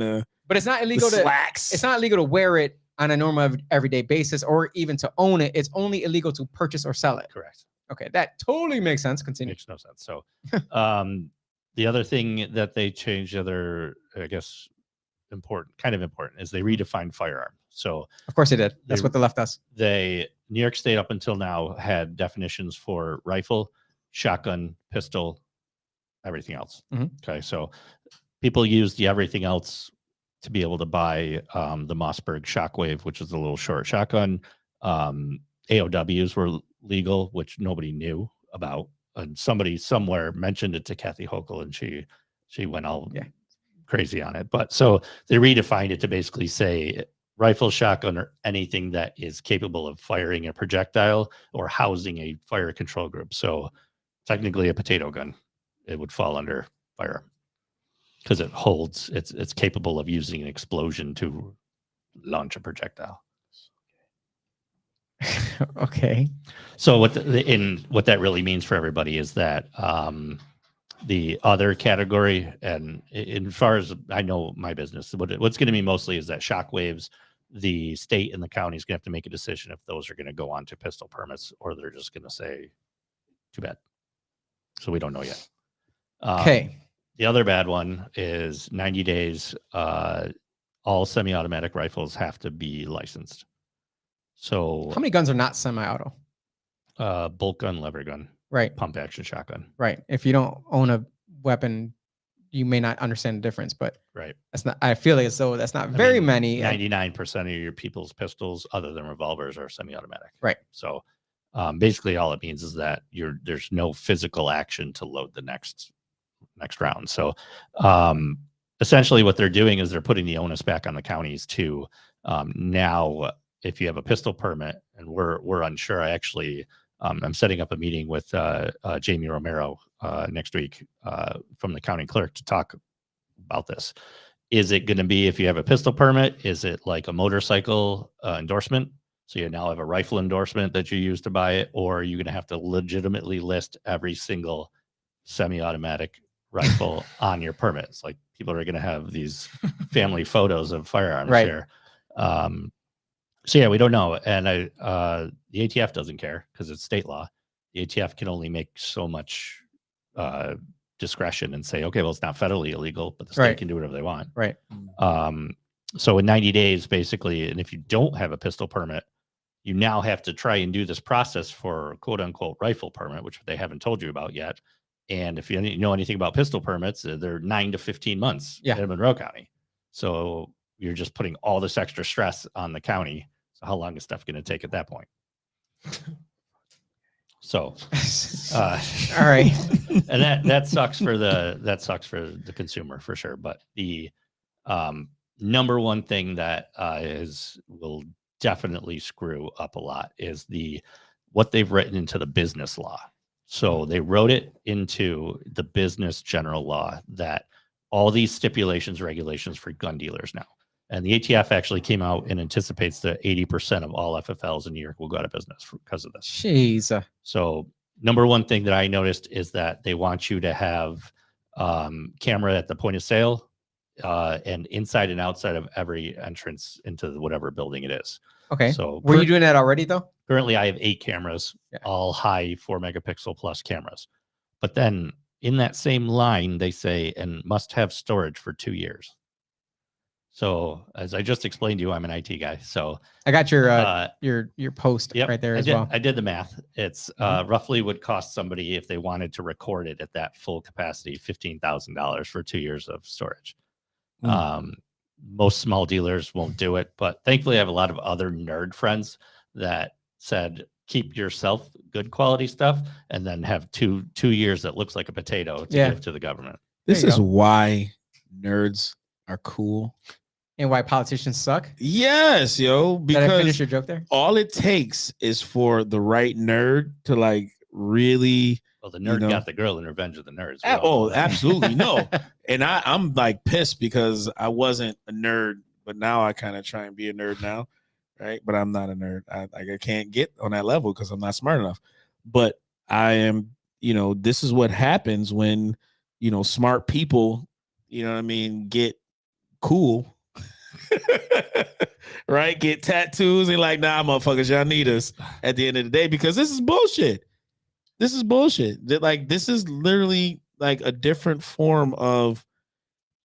but it's not illegal to slacks. It's not illegal to wear it on a normal everyday basis or even to own it. It's only illegal to purchase or sell it. Correct. Okay, that totally makes sense. Continue. Makes no sense. So the other thing that they changed, I guess important is they redefined firearm. So of course they did. That's what they left us. New York State up until now had definitions for rifle, shotgun, pistol, everything else. Okay, so people use the everything else to be able to buy the Mossberg Shockwave, which is a little short shotgun. AOWs were legal, which nobody knew about, and somebody somewhere mentioned it to Kathy Hochul, and she went all crazy on it. But so they redefined it to basically say rifle, shotgun, or anything that is capable of firing a projectile or housing a fire control group. So technically a potato gun, it would fall under firearm because it's capable of using an explosion to launch a projectile. Okay. So what what that really means for everybody is that the other category, and as far as I know, my business, what's going to be mostly is that shockwaves. The state and the county is going to have to make a decision if those are going to go on to pistol permits or they're just going to say, too bad. So we don't know yet. Okay. The other bad one is 90 days. All semi-automatic rifles have to be licensed. So How many guns are not semi-auto? bolt gun, lever gun, Right. pump action shotgun. Right. If you don't own a weapon, you may not understand the difference, but Right. that's not, I feel as though that's not very many. 99% of your people's pistols, other than revolvers, are semi-automatic. Right. So basically all it means is that there's no physical action to load the next round. So essentially what they're doing is they're putting the onus back on the counties to now, if you have a pistol permit, and we're unsure. I actually I'm setting up a meeting with Jamie Romero next week from the county clerk to talk about this. Is it going to be, if you have a pistol permit, is it like a motorcycle endorsement? So you now have a rifle endorsement that you use to buy it, or are you going to have to legitimately list every single semi-automatic rifle on your permits? Like, people are going to have these family photos of firearms Right. here. So yeah, we don't know. And the ATF doesn't care because it's state law. The ATF can only make so much discretion and say, okay, well, it's not federally illegal, but the state Right. can do whatever they want. Right. So in 90 days, basically, and if you don't have a pistol permit, you now have to try and do this process for quote unquote rifle permit, which they haven't told you about yet. And if you know anything about pistol permits, they're 9 to 15 months in Monroe County. So you're just putting all this extra stress on the county. So how long is stuff going to take at that point? So, all right. And that sucks for the consumer for sure. But the number one thing that will definitely screw up a lot is what they've written into the business law. So they wrote it into the business general law that all these stipulations, regulations for gun dealers now. And the ATF actually came out and anticipates that 80% of all FFLs in New York will go out of business because of this. Jeez. So number one thing that I noticed is that they want you to have camera at the point of sale and inside and outside of every entrance into whatever building it is. Okay. So were you doing that already though? Currently, I have 8 cameras, all high 4 megapixel plus cameras. But then in that same line, they say, and must have storage for 2 years. So as I just explained to you, I'm an IT guy. So I got your post right there as well. I did the math. It's roughly would cost somebody, if they wanted to record it at that full capacity, $15,000 for 2 years of storage. Most small dealers won't do it, but thankfully I have a lot of other nerd friends that said, keep yourself good quality stuff and then have two years that looks like a potato to give to the government. This is why nerds are cool. And why politicians suck? Yes, yo. Because did I finish your joke there? All it takes is for the right nerd to like really. Well, the nerd got the girl in Revenge of the Nerds. Oh, absolutely. No. And I'm like pissed because I wasn't a nerd, but now I kind of try and be a nerd now. Right. But I'm not a nerd. I can't get on that level because I'm not smart enough. But I am, this is what happens when, smart people, what I mean, get cool. Right, get tattoos and like, nah, motherfuckers, y'all need us at the end of the day because this is bullshit. This is bullshit. This is literally like a different form of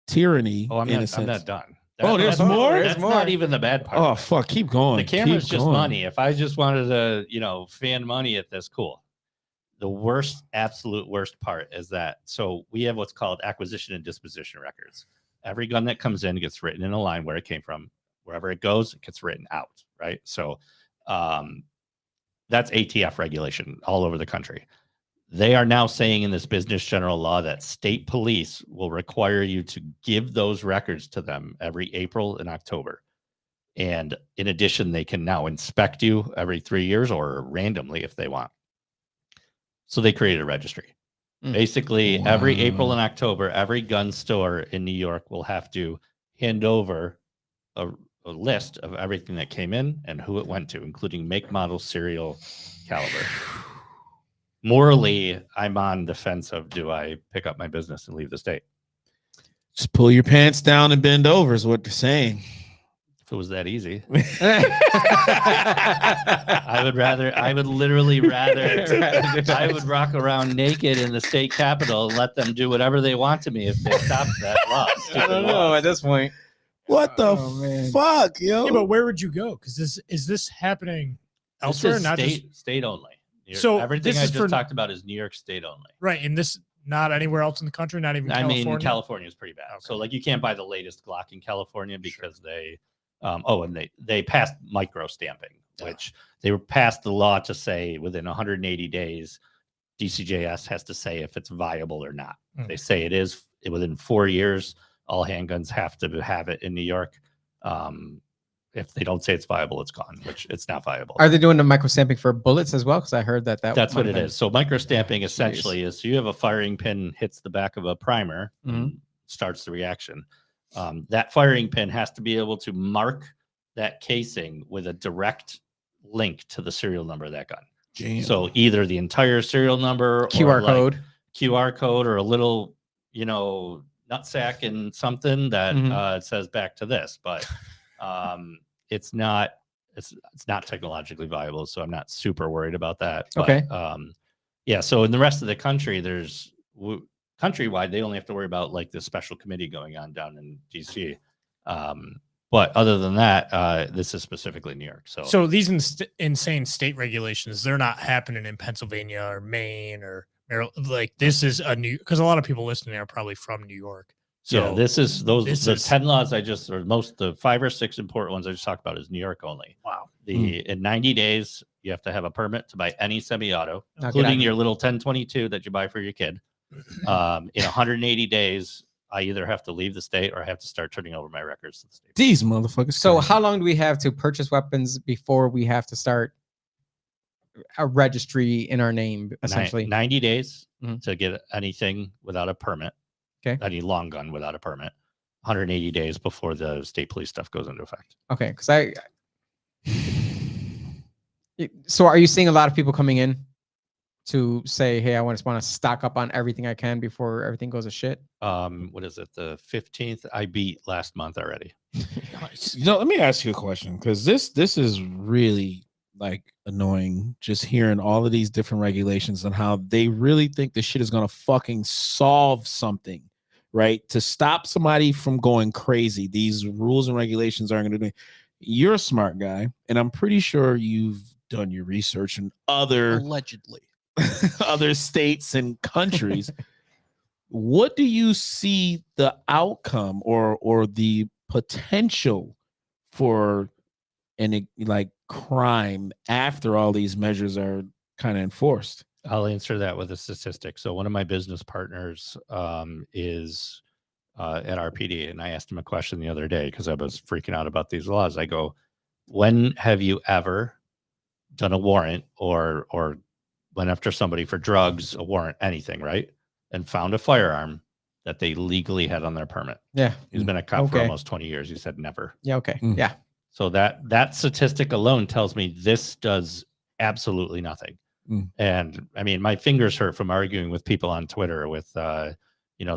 tyranny. Oh, I'm not done. There's more. That's not even the bad part. Oh fuck, keep going. The camera's just money. If I just wanted to, fan money at this, cool. The absolute worst part is that. So we have what's called acquisition and disposition records. Every gun that comes in gets written in a line where it came from. Wherever it goes, it gets written out, right? So that's ATF regulation all over the country. They are now saying in this business general law that state police will require you to give those records to them every April and October. And in addition, they can now inspect you every 3 years or randomly if they want. So they created a registry. Basically, every April and October, every gun store in New York will have to hand over a list of everything that came in and who it went to, including make, model, serial, caliber. Morally, I'm on the fence of, do I pick up my business and leave the state? Just pull your pants down and bend over is what they're saying. If it was that easy, I would literally rather, I would rock around naked in the state capitol and let them do whatever they want to me if they stop that law. I don't know at this point. What the man. fuck, yo? Yeah, but where would you go? Because is this happening elsewhere? This is Not state only. So everything this I is just for- talking about is New York State only. right, and this not anywhere else in the country, not even California. I mean, California is pretty bad. Okay. So like you can't buy the latest Glock in California because they, and they passed micro stamping, which they were passed the law to say within 180 days, DCJS has to say if it's viable or not. They say it is within 4 years. All handguns have to have it in New York. If they don't say it's viable, it's gone, which it's not viable. Are they doing the micro stamping for bullets as well? Because I heard that's That's what it is. So micro stamping essentially is you have a firing pin hits the back of a primer and starts the reaction. That firing pin has to be able to mark that casing with a direct link to the serial number of that gun. Damn. So either the entire serial number, QR code, or a little, nutsack and something that says back to this, but it's not technologically viable, so I'm not super worried about that. But, okay. Yeah. So in the rest of the country, there's countrywide, they only have to worry about like this special committee going on down in DC. But other than that, this is specifically New York. So these insane state regulations, they're not happening in Pennsylvania or Maine or Maryland. Like this is a new, because a lot of people listening are probably from New York. So yeah, the 10 laws the 5 or 6 important ones I just talked about is New York only. Wow. In 90 days, you have to have a permit to buy any semi-auto, Okay. including your little 1022 that you buy for your kid. In 180 days, I either have to leave the state or I have to start turning over my records to the state. These motherfuckers. So crazy. how long do we have to purchase weapons before we have to start a registry in our name, essentially? 90 days Mhm. to get anything without a permit. Okay. Any long gun without a permit. 180 days before the state police stuff goes into effect. Okay, because so are you seeing a lot of people coming in to say, hey, I want to stock up on everything I can before everything goes to shit? What is it? The 15th? I beat last month already. Nice. Let me ask you a question, because this is really like annoying, just hearing all of these different regulations and how they really think this shit is gonna fucking solve something, right? To stop somebody from going crazy. These rules and regulations aren't gonna do it. You're a smart guy, and I'm pretty sure you've done your research in Allegedly. other states and countries. What do you see the outcome or the potential for any like crime after all these measures are kind of enforced? I'll answer that with a statistic. So one of my business partners is at RPD, and I asked him a question the other day because I was freaking out about these laws. I go, when have you ever done a warrant or went after somebody for drugs, a warrant, anything, right? And found a firearm that they legally had on their permit? Yeah. He's been a cop for Okay. almost 20 years. He said never. Yeah. Okay. Mm. Yeah. So that statistic alone tells me this does absolutely nothing. Mm. And I mean, my fingers hurt from arguing with people on Twitter with, the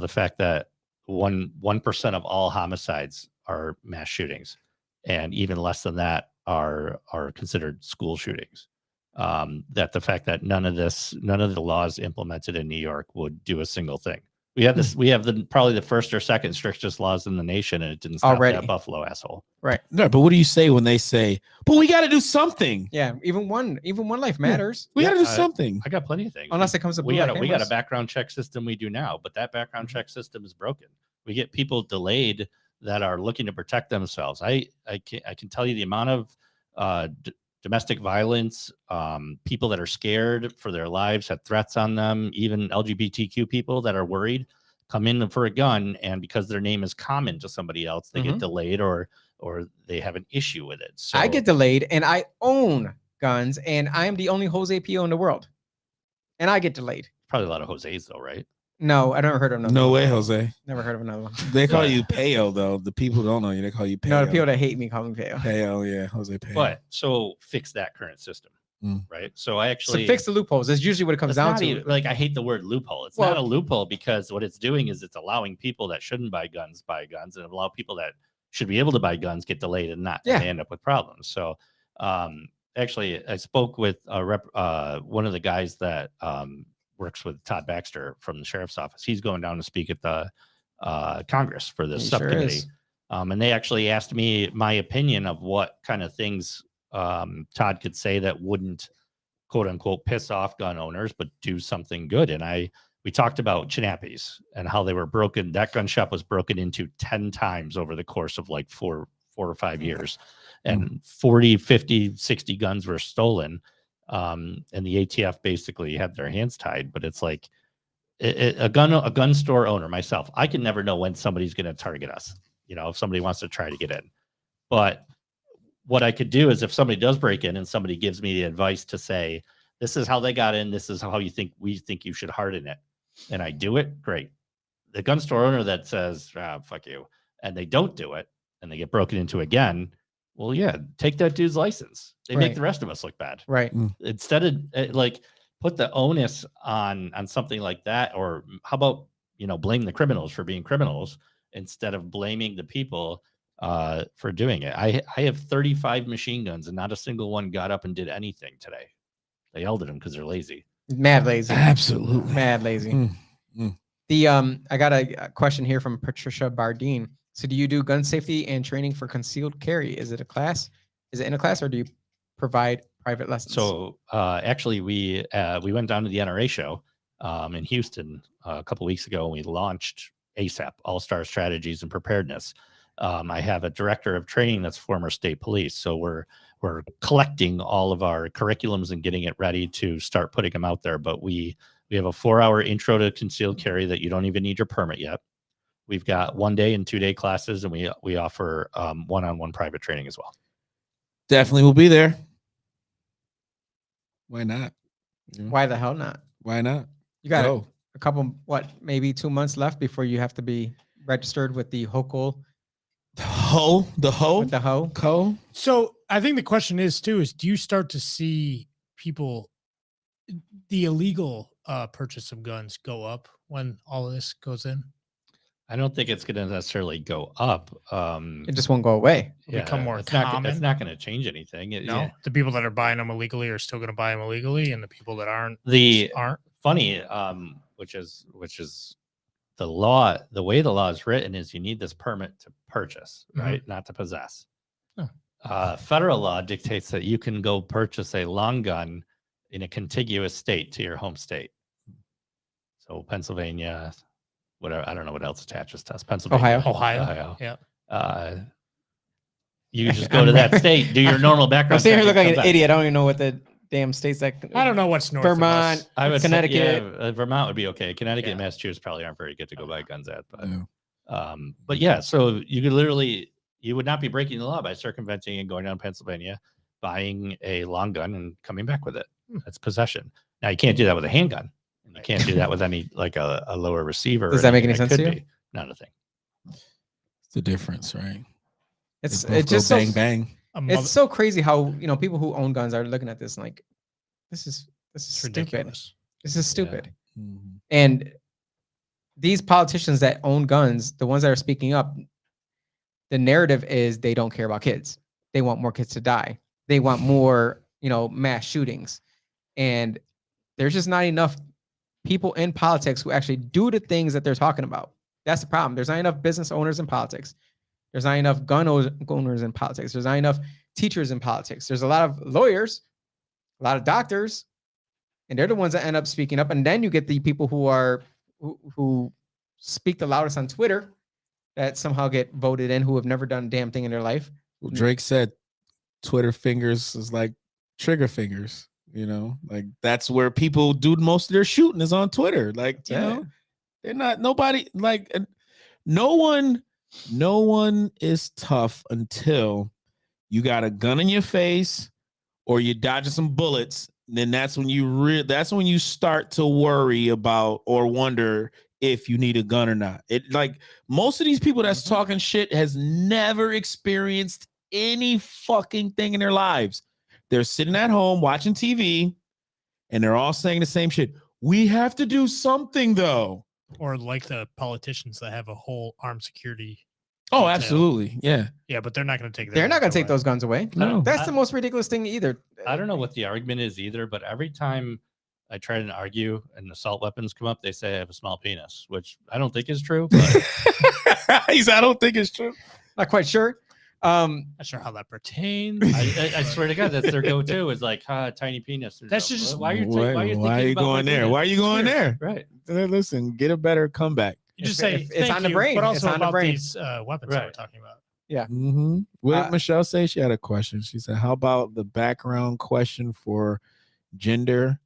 fact that 1% of all homicides are mass shootings, and even less than that are considered school shootings. That the fact that none of the laws implemented in New York would do a single thing. We have this. We have probably the first or second strictest laws in the nation, and it didn't stop Already. that Buffalo asshole. No, but what do you say when they say, but we got to do something? Yeah. Even one life matters. We got to Yeah, do something. I got plenty of things. Unless it comes to we blue got light a cameras. background check system we do now, but that background check system is broken. We get people delayed that are looking to protect themselves. I can tell you the amount of domestic violence, people that are scared for their lives, had threats on them, even LGBTQ people that are worried, come in for a gun, and because their name is common to somebody else, they get delayed or they have an issue with it. So I get delayed, and I own guns, and I am the only Jose PO in the world, and I get delayed. probably a lot of Jose's though, right? No, I never heard of another No one. way, Jose. Never heard of another one. They call But- you Peo though. The people who don't know you, they call you Peo. No, the people that hate me call me Peo. Peo, yeah, Jose Peo. But so fix that current system, Mm. right? So I So actually fix the loopholes. That's usually what it comes it's down not to. even- like I hate the word loophole. It's Well- not a loophole because what it's doing is it's allowing people that shouldn't buy guns, and allow people that should be able to buy guns get delayed and not, Yeah. and they end up with problems. So actually, I spoke with one of the guys that works with Todd Baxter from the sheriff's office. He's going down to speak at the Congress for this He sure subcommittee. is. And they actually asked me my opinion of what kind of things Todd could say that wouldn't quote unquote piss off gun owners, but do something good. And we talked about Chinappies and how they were broken. That gun shop was broken into 10 times over the course of like four or 5 years. And 40, 50, 60 guns were stolen. And the ATF basically had their hands tied. But it's like a gun store owner, myself, I can never know when somebody's going to target us. You know, if somebody wants to try to get in. But what I could do is if somebody does break in and somebody gives me the advice to say, this is how they got in, this is how we think you should harden it, and I do it, great. The gun store owner that says, fuck you, and they don't do it, and they get broken into again, well, yeah, take that dude's license. They make Right. the rest of us look bad. Right. Instead of like put the onus on something like that, or how about, blame the criminals for being criminals instead of blaming the people for doing it. I have 35 machine guns and not a single one got up and did anything today. They yelled at them because they're lazy. Mad lazy. Absolutely. Mad lazy. Mm. The I got a question here from Patricia Bardine. So do you do gun safety and training for concealed carry? Is it a class? Is it in a class, or do you provide private lessons? So actually, we went down to the NRA show in Houston a couple weeks ago, and we launched ASAP, Alllstar Strategies and Preparedness. I have a director of training that's former state police, so we're collecting all of our curriculums and getting it ready to start putting them out there. But we have a 4-hour intro to concealed carry that you don't even need your permit yet. We've got 1-day and 2-day classes, and we offer one-on-one private training as well. Definitely will be there. Why not? Why the hell not? Why not? You got Go. a couple, maybe 2 months left before you have to be registered with the HOCO, The hoe. with the HO. Co. So I think the question is do you start to see people, the illegal purchase of guns go up when all of this goes in? I don't think it's going to necessarily go up. It just won't go away. Become more it's common? not going to change anything. No, the people that are buying them illegally are still going to buy them illegally, and the people that aren't aren't. Funny, which is the law. The way the law is written is you need this permit to purchase, right? Not to possess. Oh. Federal law dictates that you can go purchase a long gun in a contiguous state to your home state. So Pennsylvania, whatever, I don't know what else attaches to us. Pennsylvania, Ohio. Yeah. You just go to that state, do your normal I'm background. sitting here check, looking and like come an back. idiot. I don't even know what the damn states that. I don't know what's north Vermont, of us. I would say, Connecticut. Vermont would be okay. Connecticut and Yeah. Massachusetts probably aren't very good to go buy guns at, but Yeah. but yeah, so you could literally, you would not be breaking the law by circumventing and going down Pennsylvania, buying a long gun and coming back with it. That's possession. Now you can't do that with a handgun. And you can't do that with any like a lower receiver. Does or that make anything any sense could to you? be. Not a thing. It's the difference, right? It's They both it's just go so, bang bang. A mother- it's so crazy how people who own guns are looking at this and like, this is it's stupid. ridiculous. This is stupid. Mhm. And these politicians that own guns, the ones that are speaking up, the narrative is they don't care about kids. They want more kids to die. They want more, mass shootings. And there's just not enough people in politics who actually do the things that they're talking about. That's the problem. There's not enough business owners in politics. There's not enough gun owners in politics. There's not enough teachers in politics. There's a lot of lawyers, a lot of doctors, and they're the ones that end up speaking up. And then you get the people who speak the loudest on Twitter that somehow get voted in, who have never done a damn thing in their life. Well, Drake said Twitter fingers is like trigger fingers, like that's where people do most of their shooting is on Twitter. Like, they're not nobody like no one is tough until you got a gun in your face or you're dodging some bullets. Then that's when you start to worry about or wonder if you need a gun or not. It like most of these people that's talking shit has never experienced any fucking thing in their lives. They're sitting at home watching TV and they're all saying the same shit. We have to do something though. Or like the politicians that have a whole armed security. Oh, detail. absolutely. Yeah. Yeah, but they're not going to take. They're not going to take away. those guns away. No. That's the most ridiculous thing either. I don't know what the argument is either, but every time I try to argue and assault weapons come up, they say I have a small penis, which I don't think is true. But I don't think it's true. Not quite sure. Not sure how that pertains. I swear to God, that's their go-to. Is like, tiny penis. That's just why are you why are you going there? Why are you going there? Right. Listen, get a better comeback. You just If- say if it's thank on the you, brain, but it's also on the about brain. these weapons that we're Right. talking about. Mm-hmm. What did Uh, Michelle say? She had a question. She said, "How about the background question for gender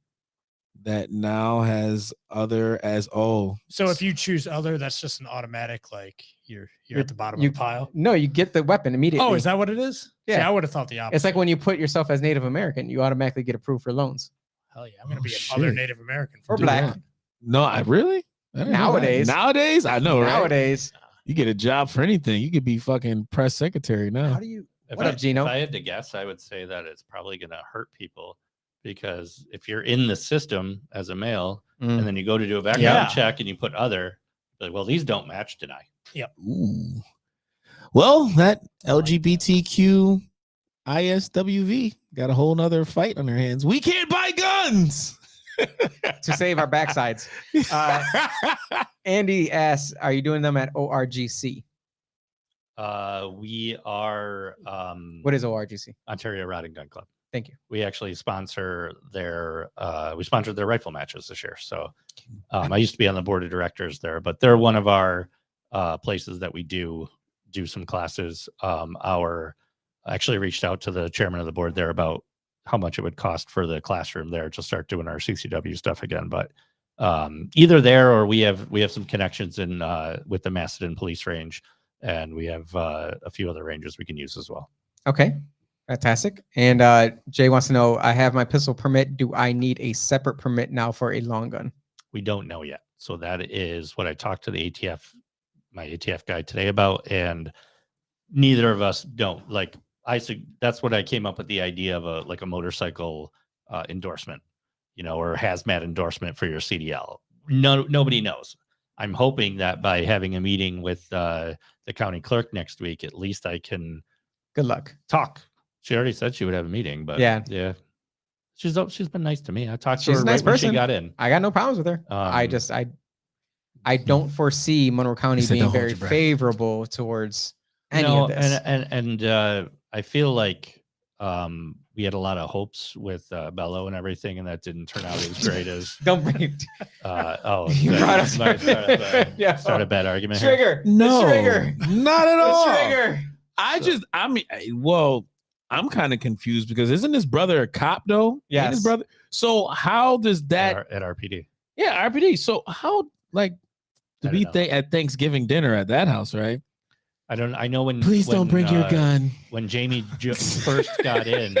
that now has other as oh?" So if you choose other, that's just an automatic like you're at the bottom you- of the pile. No, you get the weapon immediately. Oh, is that what it is? Yeah. See, I would have thought the opposite. It's like when you put yourself as Native American, you automatically get approved for loans. hell yeah, I'm gonna Oh, be shit. another Native American Or from black. now on. No, I really I didn't know that. Nowadays. Nowadays, I know, right? Nowadays, You get a job for anything. You could be fucking press secretary now. how do you? If What I, up, Gino? If I had to guess, I would say that it's probably going to hurt people because if you're in the system as a male Mm. and then you go to do a background Yeah. check and you put other, like, well, these don't match, deny. Ooh. Well, that LGBTQ ISWV got a whole nother fight on their hands. We can't buy guns. To save our backsides. Andy asks, "Are you doing them at ORGC? We are What is ORGC? Ontario Rod and Gun Club. Thank you. We actually sponsor their we sponsored their rifle matches this year. So I used to be on the board of directors there, but they're one of our places that we do some classes. I actually reached out to the chairman of the board there about how much it would cost for the classroom there to start doing our CCW stuff again. But either there or we have some connections in with the Macedon Police Range, and we have a few other ranges we can use as well. Okay, fantastic. And Jay wants to know, I have my pistol permit. Do I need a separate permit now for a long gun? We don't know yet. So that is what I talked to the ATF, my ATF guy today about, and neither of us don't like. That's what I came up with the idea of a motorcycle endorsement, or hazmat endorsement for your CDL. Nobody knows. I'm hoping that by having a meeting with the county clerk next week, at least I can Good luck. talk. She already said she would have a meeting, but Yeah. she's been nice to me. I talked to She's her a nice right when person. she got in. I got no problems with her. I don't foresee Monroe County He said, being "Don't hold very your breath." favorable towards any No, of this. and I feel like we had a lot of hopes with Bello and everything, and that didn't turn out as great as. Don't bring it. You sorry, brought up- start a bad argument here. Trigger. No, The trigger. not at The all. trigger. I'm kind of confused because isn't his brother a cop though? Ain't Yes. his brother. So how does that? At RPD. Yeah, RPD. So how to I be don't know. at Thanksgiving dinner at that house, right? I know when. Please don't bring your gun. When Jamie first got in,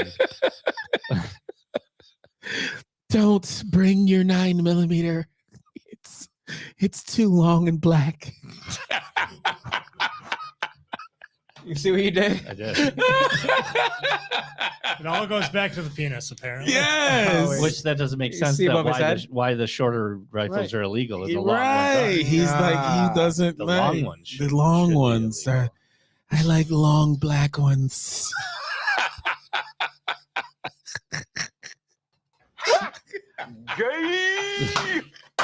Don't bring your 9mm. It's too long and black. You see what you did? I did. It all goes back to the penis, apparently. Yes. Which that doesn't make You sense. see That above his head? why the shorter rifles Right. are illegal and the long ones Right. aren't. He's like Yeah. he doesn't The like long ones. the long should be ones. illegal. I like long black ones.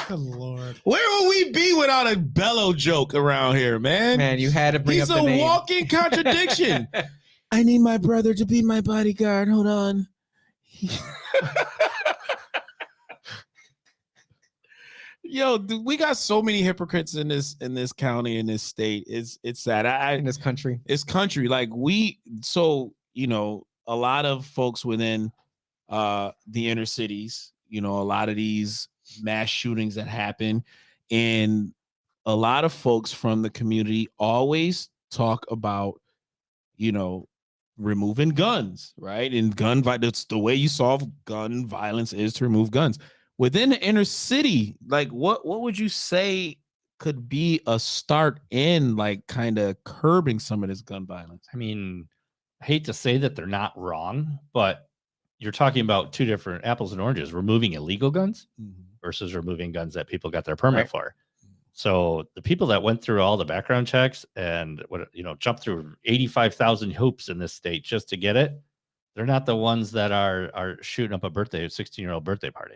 Good Lord. Where would we be without a Bello joke around here, man? Man, you had to bring He's up a the name. walking contradiction. I need my brother to be my bodyguard. Hold on. Yo, dude, we got so many hypocrites in this county, in this state. It's sad. in this country. It's country. Like a lot of folks within the inner cities, a lot of these mass shootings that happen, and a lot of folks from the community always talk about, removing guns, right? And that's the way you solve gun violence is to remove guns. Within the inner city, like what would you say could be a start in like kind of curbing some of this gun violence. I mean, I hate to say that they're not wrong, but you're talking about two different apples and oranges, removing illegal guns versus removing guns that people got their permit for. So the people that went through all the background checks and jumped through 85,000 hoops in this state just to get it, they're not the ones that are shooting up a 16-year-old birthday party.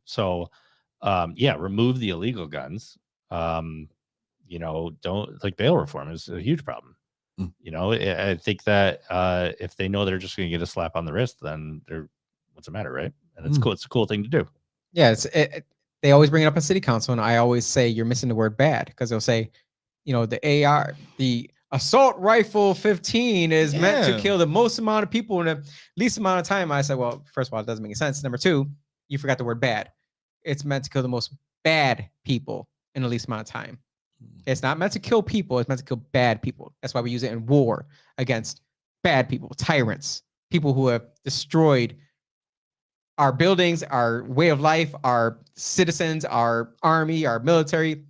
So remove the illegal guns. Don't like bail reform is a huge problem. I think that if they know they're just going to get a slap on the wrist, then what's the matter, right? And it's cool. It's a cool thing to do. Yeah, they always bring it up in city council, and I always say you're missing the word bad, because they'll say, the assault rifle 15 is meant to kill the most amount of people in the least amount of time. I said, well, first of all, it doesn't make any sense. Number two, you forgot the word bad. It's meant to kill the most bad people in the least amount of time. It's not meant to kill people. It's meant to kill bad people. That's why we use it in war against bad people, tyrants, people who have destroyed our buildings, our way of life, our citizens, our army, our military.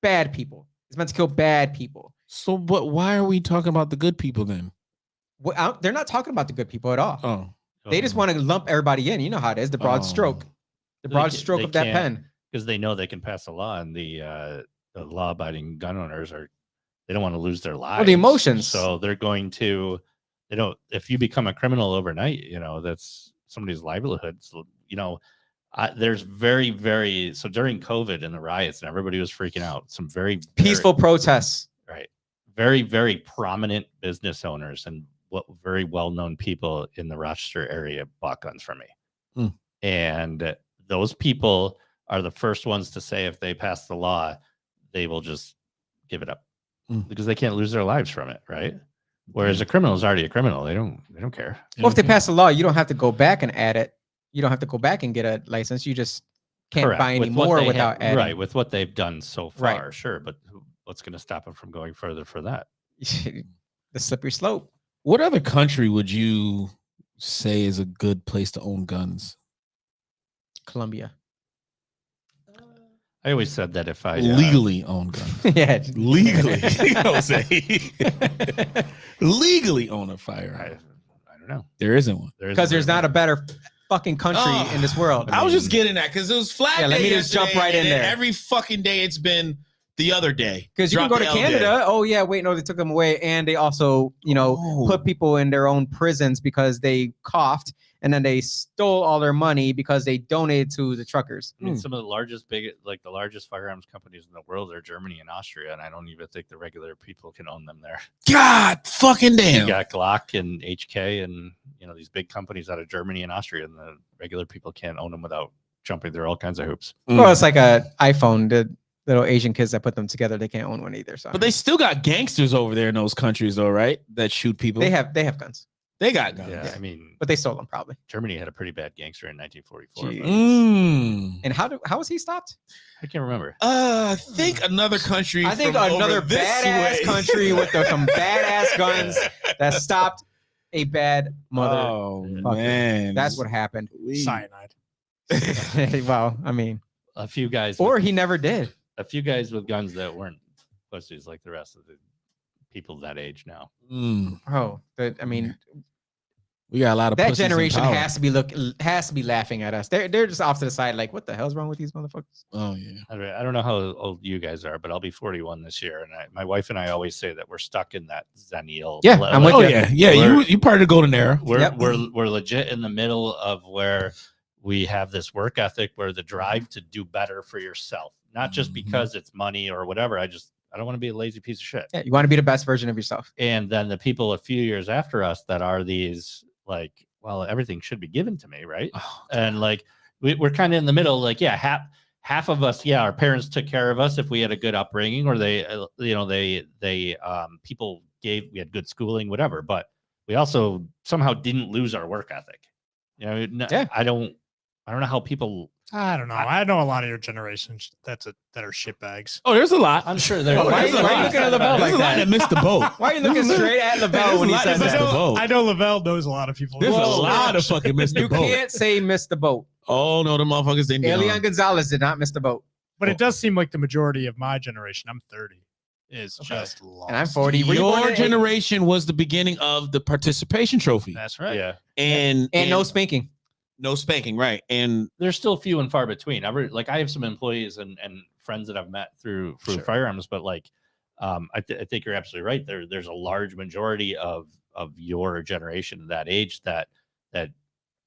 Bad people. It's meant to kill bad people. So, but why are we talking about the good people then? Well, they're not talking about the good people at all. Oh, they just want to lump everybody in. You know how it is, the broad stroke. The broad stroke of that pen. Because they know they can pass a law, and the law-abiding gun owners they don't want to lose their lives. Well, the emotions. So they're going to, if you become a criminal overnight, that's somebody's livelihood. So, there's very, very, so during COVID and the riots and everybody was freaking out, some very peaceful protests. Right. Very, very prominent business owners and very well-known people in the Rochester area bought guns from me. And those people are the first ones to say if they pass the law, they will just give it up because they can't lose their lives from it, right? Whereas a criminal is already a criminal. They don't care. Well, if they pass a law, you don't have to go back and add it. You don't have to go back and get a license. You just can't buy any more without adding. Right, with what they've done so far, sure. But what's going to stop them from going further for that? The slippery slope. What other country would you say is a good place to own guns? Colombia. I always said that if I legally own guns. Yeah, legally. Legally own a firearm. I don't know. There isn't one. Because there's not a better fucking country in this world. I was just getting at because it was flat. Yeah, let me just jump right in there. Every fucking day it's been the other day. Because you can go to Canada. Oh yeah, wait, no, they took them away, and they also, put people in their own prisons because they coughed, and then they stole all their money because they donated to the truckers. I mean, some of the largest firearms companies in the world are Germany and Austria, and I don't even think the regular people can own them there. God fucking damn. You got Glock and HK and these big companies out of Germany and Austria, and the regular people can't own them without jumping through all kinds of hoops. Well, it's like an iPhone. The little Asian kids that put them together, they can't own one either. So, but they still got gangsters over there in those countries, though, right? That shoot people. They have guns. They got guns. Yeah, I mean, but they stole them probably. Germany had a pretty bad gangster in 1944. And how was he stopped? I can't remember. I think another country. I think another badass country with some badass guns that stopped a bad mother. Oh man, that's what happened. Cyanide. Well, I mean, a few guys, or he never did. A few guys with guns that weren't pussies like the rest of the people that age now. Oh, I mean, we got a lot of that generation has to be laughing at us. They're just off to the side, like, what the hell's wrong with these motherfuckers? Oh yeah. I don't know how old you guys are, but I'll be 41 this year, and my wife and I always say that we're stuck in that Zennial. Yeah, I'm with you. Yeah. You part of the golden era. We're legit in the middle of where we have this work ethic, where the drive to do better for yourself, not just because it's money or whatever. I don't want to be a lazy piece of shit. Yeah, you want to be the best version of yourself. And then the people a few years after us that are these like, well, everything should be given to me, right? And like we're kind of in the middle. Like, yeah, half of us, yeah, our parents took care of us if we had a good upbringing, or people we had good schooling, whatever. But we also somehow didn't lose our work ethic. I don't know how people. I don't know. I know a lot of your generations that are shitbags. Oh, there's a lot. I'm sure there's. Why are you looking at Lavelle like that? That missed the boat. Why are you looking straight at Lavelle when he said that? I know Lavelle knows a lot of people. There's a lot of fucking missed the boat. You can't say miss the boat. Oh no, the motherfuckers didn't. Elian Gonzalez did not miss the boat. But it does seem like the majority of my generation, I'm 30, is just lost. And I'm 40. Were you born Your in- generation was the beginning of the participation trophy. That's right. Yeah. And no spanking. no spanking, right? And There's still few and far between. I have some employees and friends that I've met through firearms, but like, I think you're absolutely right. There's a large majority of your generation, that age, that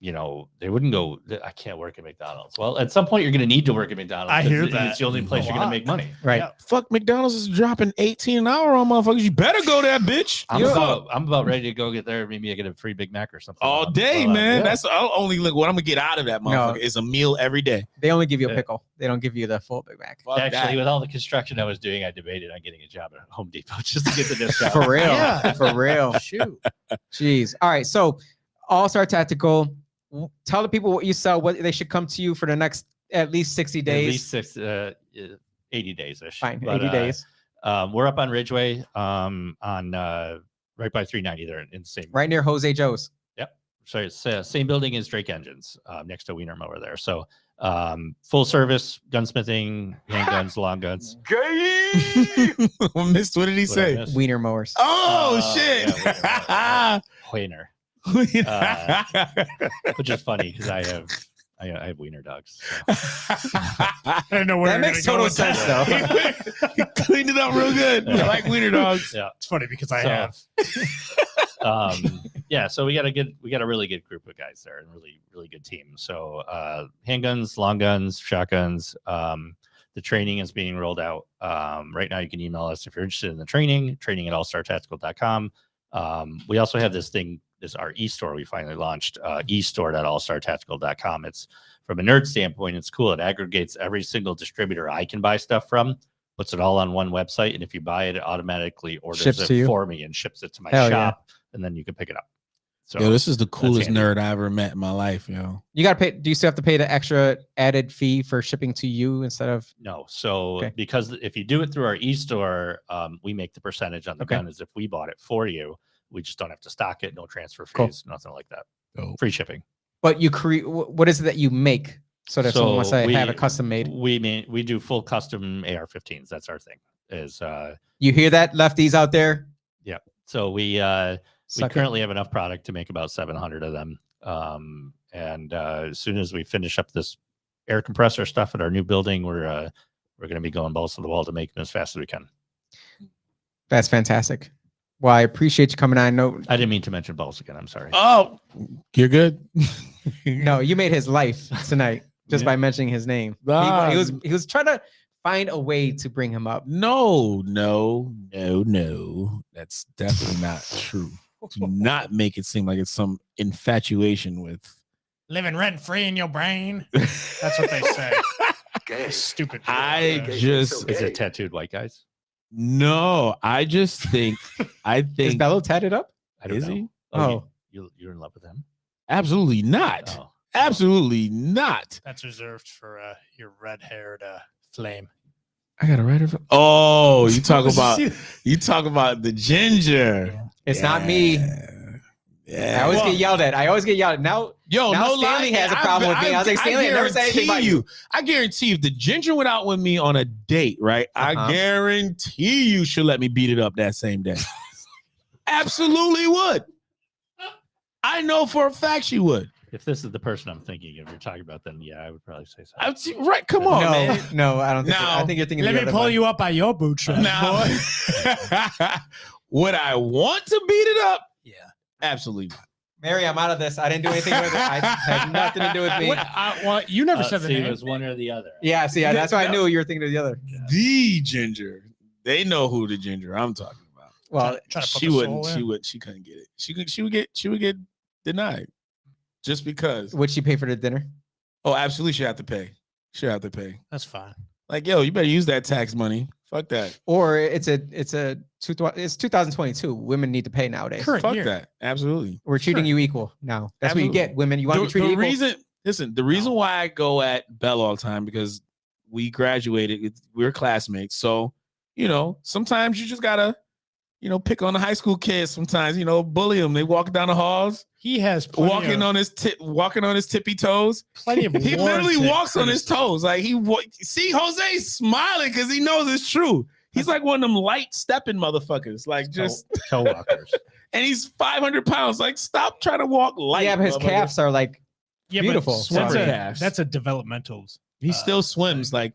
you know, they wouldn't go, I can't work at McDonald's. Well, at some point you're going to need to work at McDonald's. I hear 'cause that it's the only place a you're going to lot. make money. Right. Yeah. fuck, McDonald's is dropping 18 an hour on motherfuckers. You better go there, bitch. I'm about ready to go get there. Maybe I get a free Big Mac or something. All day, man. Yeah. That's I'll only look what I'm gonna get out of that motherfucker is a meal every day. They only give you a Yeah. pickle. They don't give you the full Big Mac. Fuck Actually, that. with all the construction I was doing, I debated on getting a job at Home Depot just to get the discount. For real. Yeah. For real. Shoot. Jeez. All right. So All-Star Tactical. Tell the people what you sell, what they should come to you for the next at least 60 days. At least 80 days ish. Fine. 80 days. We're up on Ridgeway, on right by 390 there in the same. Right near Jose Joe's. So it's same building as Drake Engines, next to Wiener Mower there. So full service gunsmithing, handguns, long guns. Missed. What did he What I say? missed? Wiener mowers. Oh shit! Wiener, which is funny because I have wiener dogs. So. I didn't know where That you're makes gonna go total with sense, that. though. He cleaned it up real good. I like wiener dogs. Yeah. It's funny because I So- have. Yeah, so we got a really good group of guys there and really good team. So handguns, long guns, shotguns. The training is being rolled out. Right now you can email us if you're interested in the training at allstartactical.com. We also have this our e-store we finally launched, e-store.allstartactical.com. It's from a nerd standpoint, it's cool. It aggregates every single distributor I can buy stuff from, puts it all on one website, and if you buy it, it automatically orders Ships to it you? for me and ships it to my Hell yeah. shop, and then you can pick it up. So Yo, this is the coolest handy. nerd I ever met in my life, yo. You got to pay. Do you still have to pay the extra added fee for shipping to you instead of? no. So Okay. because if you do it through our e-store, we make the percentage on the Okay. gun as if we bought it for you. We just don't have to stock it, no transfer fees, Cool. nothing like that. Oh. Free shipping. But you create. What is it that you make? So that someone wants to have it custom made. We do full custom AR-15s. That's our thing. You hear that, lefties out there? So we Suck it. currently have enough product to make about 700 of them. And as soon as we finish up this air compressor stuff at our new building, we're going to be going balls to the wall to make them as fast as we can. That's fantastic. Well, I appreciate you coming on. No, I didn't mean to mention balls again. I'm sorry. Oh, you're good. no, you made his life tonight just Yeah. by mentioning his name. Nah. He was trying to find a way to bring him up. No. That's definitely not true. Do not make it seem like it's some infatuation with. Living rent free in your brain. That's what they say. Stupid. I Yeah. just Is it tattooed white guys? no. I just think. I Is think Bello tatted up? I don't Is know. he? Oh. You're in love with him? absolutely not. Oh. Absolutely not. That's reserved for your red-haired flame. I got a writer. Oh, you talk about the ginger. It's not me. Yeah. I always Well, get yelled at. Now, Yo, now no Stanley lie. has a problem with me. I was like, Stanley, I never said anything about you. I guarantee if the ginger went out with me on a date, right? Uh-huh. I guarantee you she'll let me beat it up that same day. Absolutely would. I know for a fact she would. If this is the person I'm thinking of, you're talking about, then yeah, I would probably say so. Right? Come on, no, man. no, I don't think. No. I think you're thinking. Let of the me other pull one. you up by your bootstraps, Now, boy. would I want to beat it up? Yeah. Absolutely not. Mary, I'm out of this. I didn't do anything with it. I had nothing to do with me. Well, you never said the See, name. it was one or the other. Yeah, see, that's why I knew you were thinking of the other. The ginger. They know who the ginger I'm talking about. Well, Trying to put She the wouldn't. soul in. She couldn't get it. She would get denied just because. would she pay for the dinner? Oh, absolutely. She have to pay. She have to pay. That's fine. Like, yo, you better use that tax money. Fuck that. Or it's 2022. Women need to pay nowadays. Current Fuck year. that. Absolutely. We're treating Sure. you equal now. That's what you Absolutely. get. Women, you want to be treated equal. The reason why I go at Bell all the time because we graduated, we're classmates. So, sometimes you just gotta pick on the high school kids sometimes, bully them. They walk down the halls, He has walking on his tippy toes. plenty of He literally warranted walks on his criticism. toes. Like see Jose's smiling because he knows it's true. He's like one of them light stepping motherfuckers. Like just toe walkers. and he's 500 pounds. Like stop trying to walk light. Yeah, but his motherfucker. calves are like Yeah, beautiful. But Swimmer that's, calves. that's a developmental. He still swims like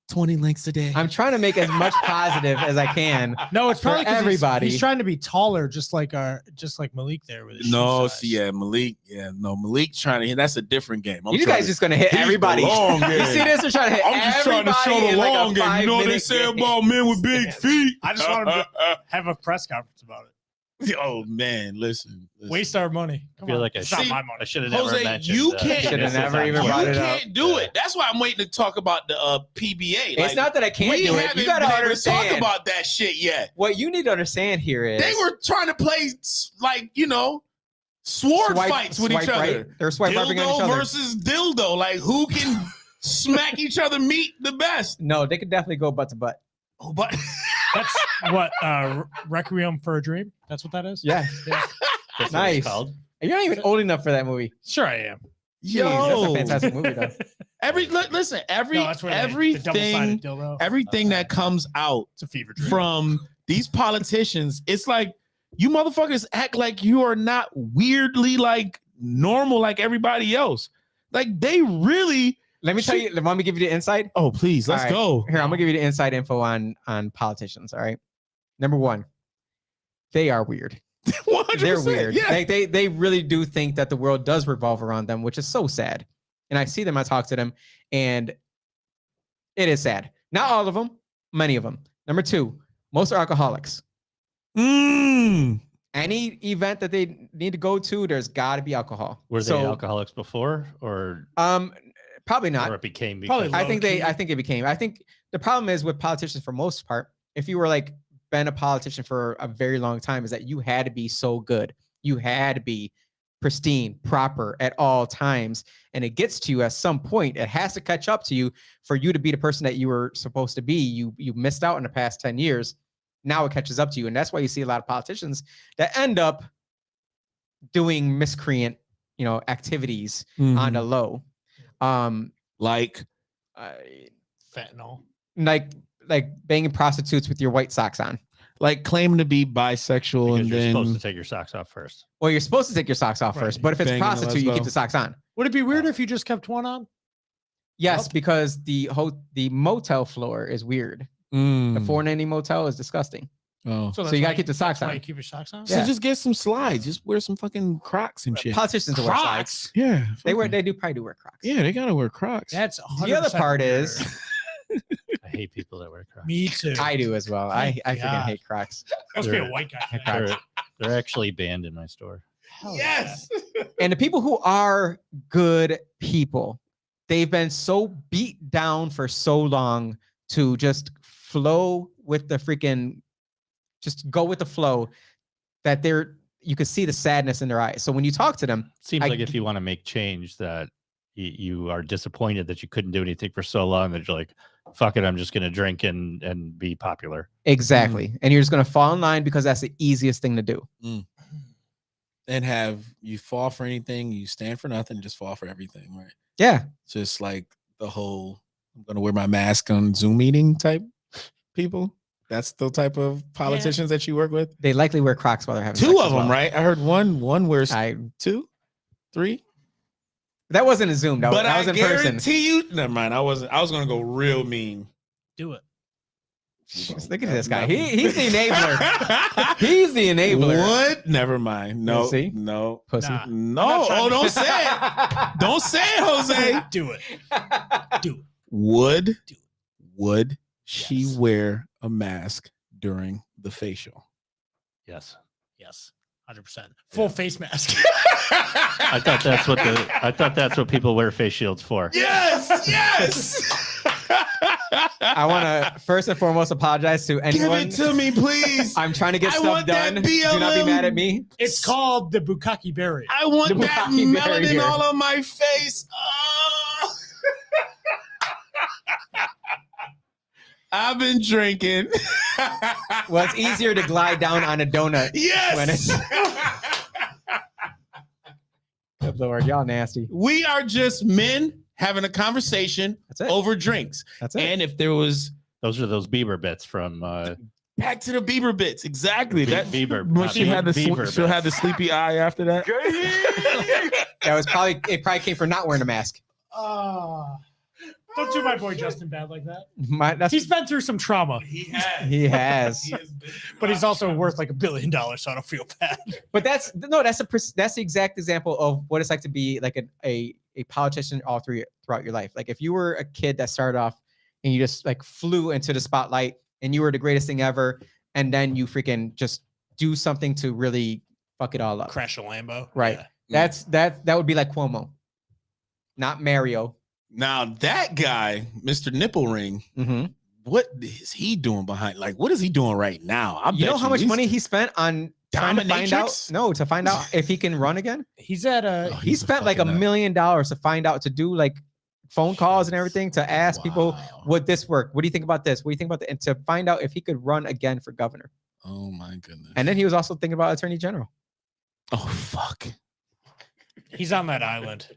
20 lengths a day. I'm trying to make as much positive as I can. No, it's For probably 'cause everybody. He's trying to be taller, just like Malik there with his shoe No, size. see, Malik. Yeah, no, Malik trying to hit. That's a different game. You guys just gonna hit He's the everybody. long You game. see this? We're trying to hit I'm just trying to show everybody the in like a long game. You know what they 5-minute say game. about men with big feet. I just want him to have a press conference about it. Oh man, listen. Waste our money. I Come feel on. like it's See, not my money. I should have never Jose, mentioned. you can't- Should have this never on even You brought camera. it up. can't do it. That's why I'm waiting to talk about the PBA. It's not that I can't do it. haven't You gotta been able to understand. talk about that shit yet. What you need to understand here is They were trying to play like sword fights with each swipe other. right. They're swipe rapping on each Dildo other. versus dildo. Like who can smack each other meat the best? No, they could definitely go butt to butt. Oh, but That's what Requiem for a Dream. That's what that is. Yeah. That's what it's Nice. called. You're not even old enough for that movie. Sure, I am. Jeez, that's a fantastic movie, though. listen, No, that's where the everything double-sided dildo. everything that comes out It's a fever dream. from these politicians, it's like you motherfuckers act like you are not weirdly like normal like everybody else. Like they really. Let me tell you. Let me give you the insight. Oh, please, let's All right. go. Here, I'm gonna give you the inside info on politicians. All right. Number one, they are weird. 100%, They're weird. Yeah. Like they really do think that the world does revolve around them, which is so sad. And I see them, I talk to them, and it is sad. Not all of them, many of them. Number two, most are alcoholics. Any event that they need to go to, there's got to be alcohol. Were they alcoholics before, or Probably not. or it became Probably because- low-key. I think it became. I think the problem is with politicians for most part, if you were like been a politician for a very long time, is that you had to be so good. You had to be pristine, proper at all times. And it gets to you at some point. It has to catch up to you for you to be the person that you were supposed to be. You missed out in the past 10 years. Now it catches up to you. And that's why you see a lot of politicians that end up doing miscreant, activities on the low. Like Fentanyl. Like banging prostitutes with your white socks on. like claiming to be bisexual because and you're then supposed to take your socks off first. Well, you're supposed to take your socks off Right. first, but if it's a Banging a prostitute, you keep lesbo. the socks on. Would it be weird if you just kept one on? Yes, Nope. because the motel floor is weird. The Mm. 490 motel is disgusting. Oh. So that's you gotta why- keep the socks that's why on. you keep your socks on. So Yeah. just get some slides. Just wear some fucking Crocs and shit. Politicians wear slides. Yeah. They fucking- do probably do wear Crocs. Yeah, they gotta wear Crocs. That's The other 100% part weird. is I hate people that wear Crocs. Me too. I do as well. I freaking God. hate Crocs. Must be a white guy. thing. They're, they're actually banned in my store. Hell Yes. And the people who are good people, they've been so beat down for so long to just flow with the freaking, just go with the flow, that you could see the sadness in their eyes. So when you talk to them, Seems I- like if you want to make change, that you are disappointed that you couldn't do anything for so long that you're like, fuck it, I'm just gonna drink and be popular. exactly, and you're just gonna fall in line because that's the easiest thing to do. And have you fall for anything, you stand for nothing, just fall for everything, right? Yeah, Just like the whole I'm gonna wear my mask on Zoom meeting type people. That's the type of politicians that you work with. they likely wear Crocs while they're having Two sex of as them, well. right? I heard one wears I 2, 3. that wasn't a Zoom. That, But that I was in person. guarantee you. Never mind. I was gonna go real mean. Do it. Just look at this guy. He's the enabler. He's the enabler. What? Never mind. No. See? No. Pussy. Nah. No. Oh, don't say it. Don't say it, Jose. Do it. Do it. Would she Yes. wear a mask during the facial? Yes. Yes. 100%. Full face mask. I thought that's what people wear face shields for. Yes. Yes. I want to first and foremost apologize to Give anyone. it to me, please. I'm trying to get I stuff want that done. Do not be BLM. mad at me. It's called the Bukkake berry. I want The that Bukkake berry melanin here. all on my face. Oh. I've been drinking. Well, it's easier to glide down on a donut. When it's good Lord, y'all nasty. We are just men having a conversation That's it. over drinks. That's it. And if there was Those are those Bieber bits from back to the Bieber bits, exactly. That Bieber. When not she had the Beaver she'll have the bits. sleepy eye after that. That was probably came from not wearing a mask. Don't do my boy Justin bad like that. That's He's been through some trauma, he has. he has. He has been- but he's also worth like $1 billion, so I don't feel bad. But that's the exact example of what it's like to be like a politician throughout your life. Like if you were a kid that started off and you just like flew into the spotlight and you were the greatest thing ever, and then you freaking just do something to really fuck it all up. Crash a Lambo. Right. Yeah. That would be like Cuomo, not Mario. Now that guy, Mr. Nipple Ring, Mm-hmm. what is he doing behind? Like, what is he doing right now? I You know bet how much he's- money he spent on trying to find out? Dominatrix? No, to find out if he can run again. He's at a. Oh, He he's a spent like $1 fucking nut. million to find out, to do like phone calls and everything, to ask people, Wow. would this work? What do you think about this? What do you think about that? And to find out if he could run again for governor. Oh my goodness. And then he was also thinking about attorney general. oh fuck. He's on that island.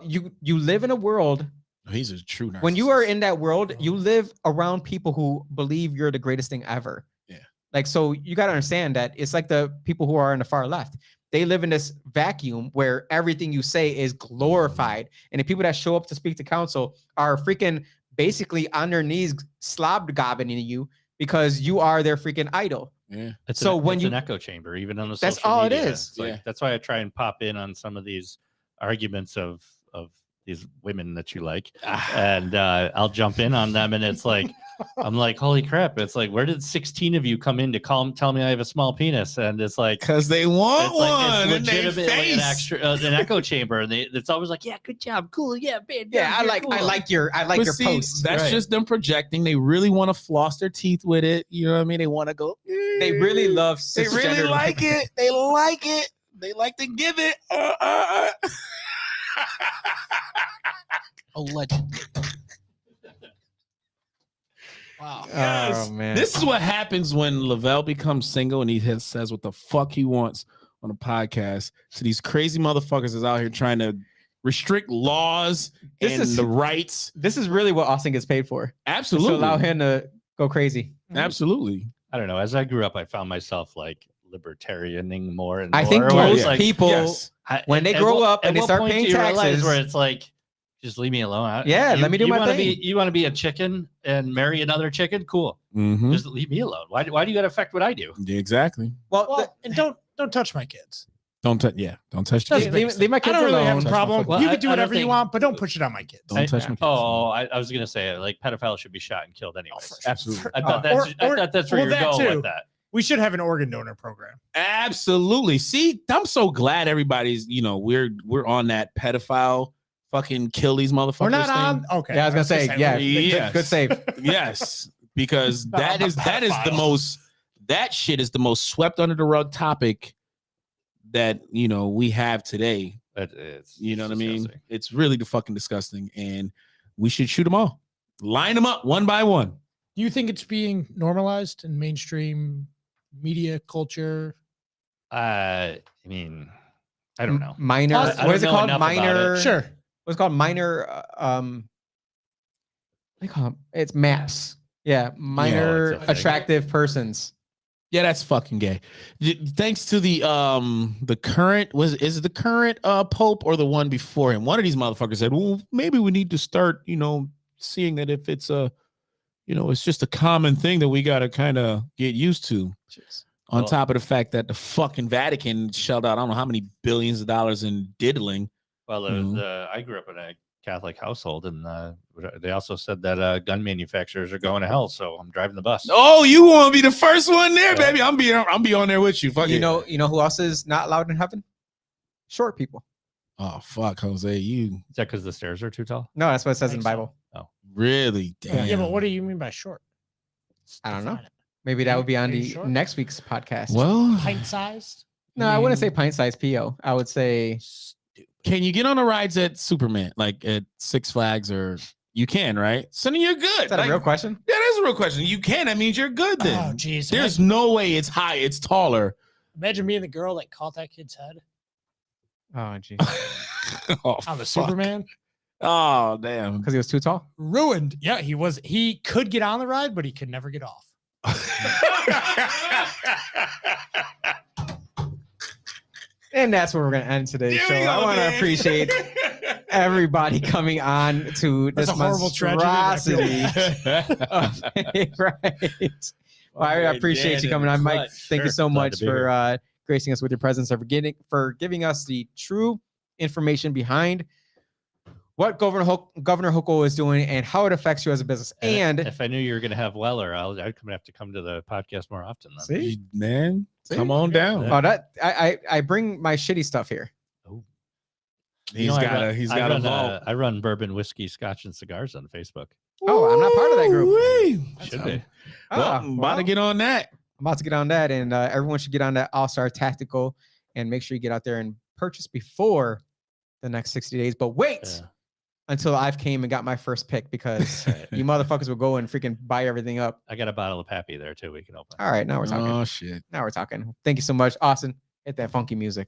You live in a world. He's a true narcissist. When you are in that world, you live around people who believe you're the greatest thing ever. Yeah. Like, so you got to understand that it's like the people who are on the far left. They live in this vacuum where everything you say is glorified. And the people that show up to speak to council are freaking basically on their knees slob gobbing you because you are their freaking idol. Yeah. So when it's you- an echo chamber, even on the That's social all it media. is. It's like, Yeah. that's why I try and pop in on some of these arguments of these women that you like, and I'll jump in on them, and it's like I'm like, holy crap! It's like, where did 16 of you come in to tell me I have a small penis? And it's like, Because they want it's like one. it's in their legitimately an face. extra an echo chamber, and it's always like, yeah, good job, cool, yeah, man, Yeah, I you're like cool. your But your see, posts. That's Right. just them projecting. They really want to floss their teeth with it. You know what I mean? They want to go. They really love They really cisgender like women. it. They like it. They like to give it. Allegedly. Wow. Yes. Oh man. This is what happens when Lavelle becomes single and he says what the fuck he wants on a podcast to these crazy motherfuckers that's out here trying to restrict laws This and is- the rights. This is really what Austin gets paid for. Absolutely. To allow him to go crazy. Absolutely. I don't know. As I grew up, I found myself like libertarianing more and I more. think where most it's like, people, Yes. when they at grow what- up and at they what start point paying do you realize taxes, where it's like, just leave me alone. Yeah, let me do my wanna thing. You want to be a chicken and marry another chicken? Cool. Mhm. Just leave me alone. Why do you got to affect what I do? Yeah, exactly. Well, and don't touch my kids. Don't touch. Yeah, don't touch the That's kids. the leave, biggest leave my thing. kids I don't really have alone. a problem. Well, You I- can do I don't whatever you think- want, but don't push it on my kids. Don't touch my kids. Oh, I was gonna say like pedophiles should be shot and killed anyway. Absolutely. I thought that's where or you're that going too. with that. We should have an organ donor program. Absolutely. See, I'm so glad everybody's, we're on that pedophile fucking kill these motherfuckers. We're not thing. on. Okay. Yeah, I was gonna say, yeah, Yes. good save. Yes, because Not that on is the pedophiles. most that shit is the most swept under the rug topic that we have today. It's You know what I mean? disgusting. It's really the fucking disgusting, and we should shoot them all, line them up one by one. Do you think it's being normalized in mainstream media culture? I mean, I don't know. Minor. I What don't is it know called? enough about Minor. it. Sure. What's it called? Minor. What do you call them? It's maps. Yeah, minor it's a thing. attractive persons. Yeah, that's fucking gay. Thanks to the current is it the current pope or the one before him? One of these motherfuckers said, "Well, maybe we need to start, seeing that if it's it's just a common thing that we got to kind of get used to." On Well- top of the fact that the fucking Vatican shelled out I don't know how many billions of dollars in diddling. Well, Mhm. I grew up in a Catholic household, and they also said that gun manufacturers are going to hell. So I'm driving the bus. Oh, you want to be the first one there, Yeah. baby? I'm be on there with you. Fuck You it. know who else is not allowed in heaven? Short people. Oh fuck, Jose, you Is that because the stairs are too tall? No, that's what it says in the Think so. Bible. really damn. Yeah, but what do you mean by short? I don't know. Define it. Maybe that would be on Are you the sure? next week's podcast. Well, Pint sized? no, I wouldn't say pint-sized PO. I would say can you get on the rides at Superman, like at Six Flags, or you can, right? So then you're good. is that Like, a real question? that is a real question. You can. That means you're good then. Oh, jeez. There's no way it's high. It's taller. Imagine being the girl that caught that kid's head Oh, geez. Oh, on the fuck. Superman. Oh, damn. Because he was too tall. Ruined. Yeah, he was. He could get on the ride, but he could never get off. And that's where we're going to end today's There show. we go, I want to man. appreciate everybody coming on to That's this a horrible tragedy. monstrosity. Right. Well, I appreciate you coming on, Mike. Thank you so Glad much to be here. for gracing us with your presence, for giving us the true information behind what Governor Hochul is doing and how it affects you as a business. And if I knew you were going to have Weller, I'd have to come to the podcast more often. Then. see, Man, See? come on down. oh, that I bring my shitty stuff here. You know, He's got a vault. I run bourbon, whiskey, scotch, and cigars on Facebook. Oh, I'm not part of that group. Ooh-wee. Should be. Well, Ah, I'm about to get on that. I'm about to get on that, and everyone should get on that Alllstar Tactical and make sure you get out there and purchase before the next 60 days. But wait Yeah. until I've came and got my first pick because you motherfuckers will go and freaking buy everything up. I got a bottle of Pappy there too. We can open. All right, now we're talking. Oh, shit. Now we're talking. Thank you so much, Austin. Hit that funky music.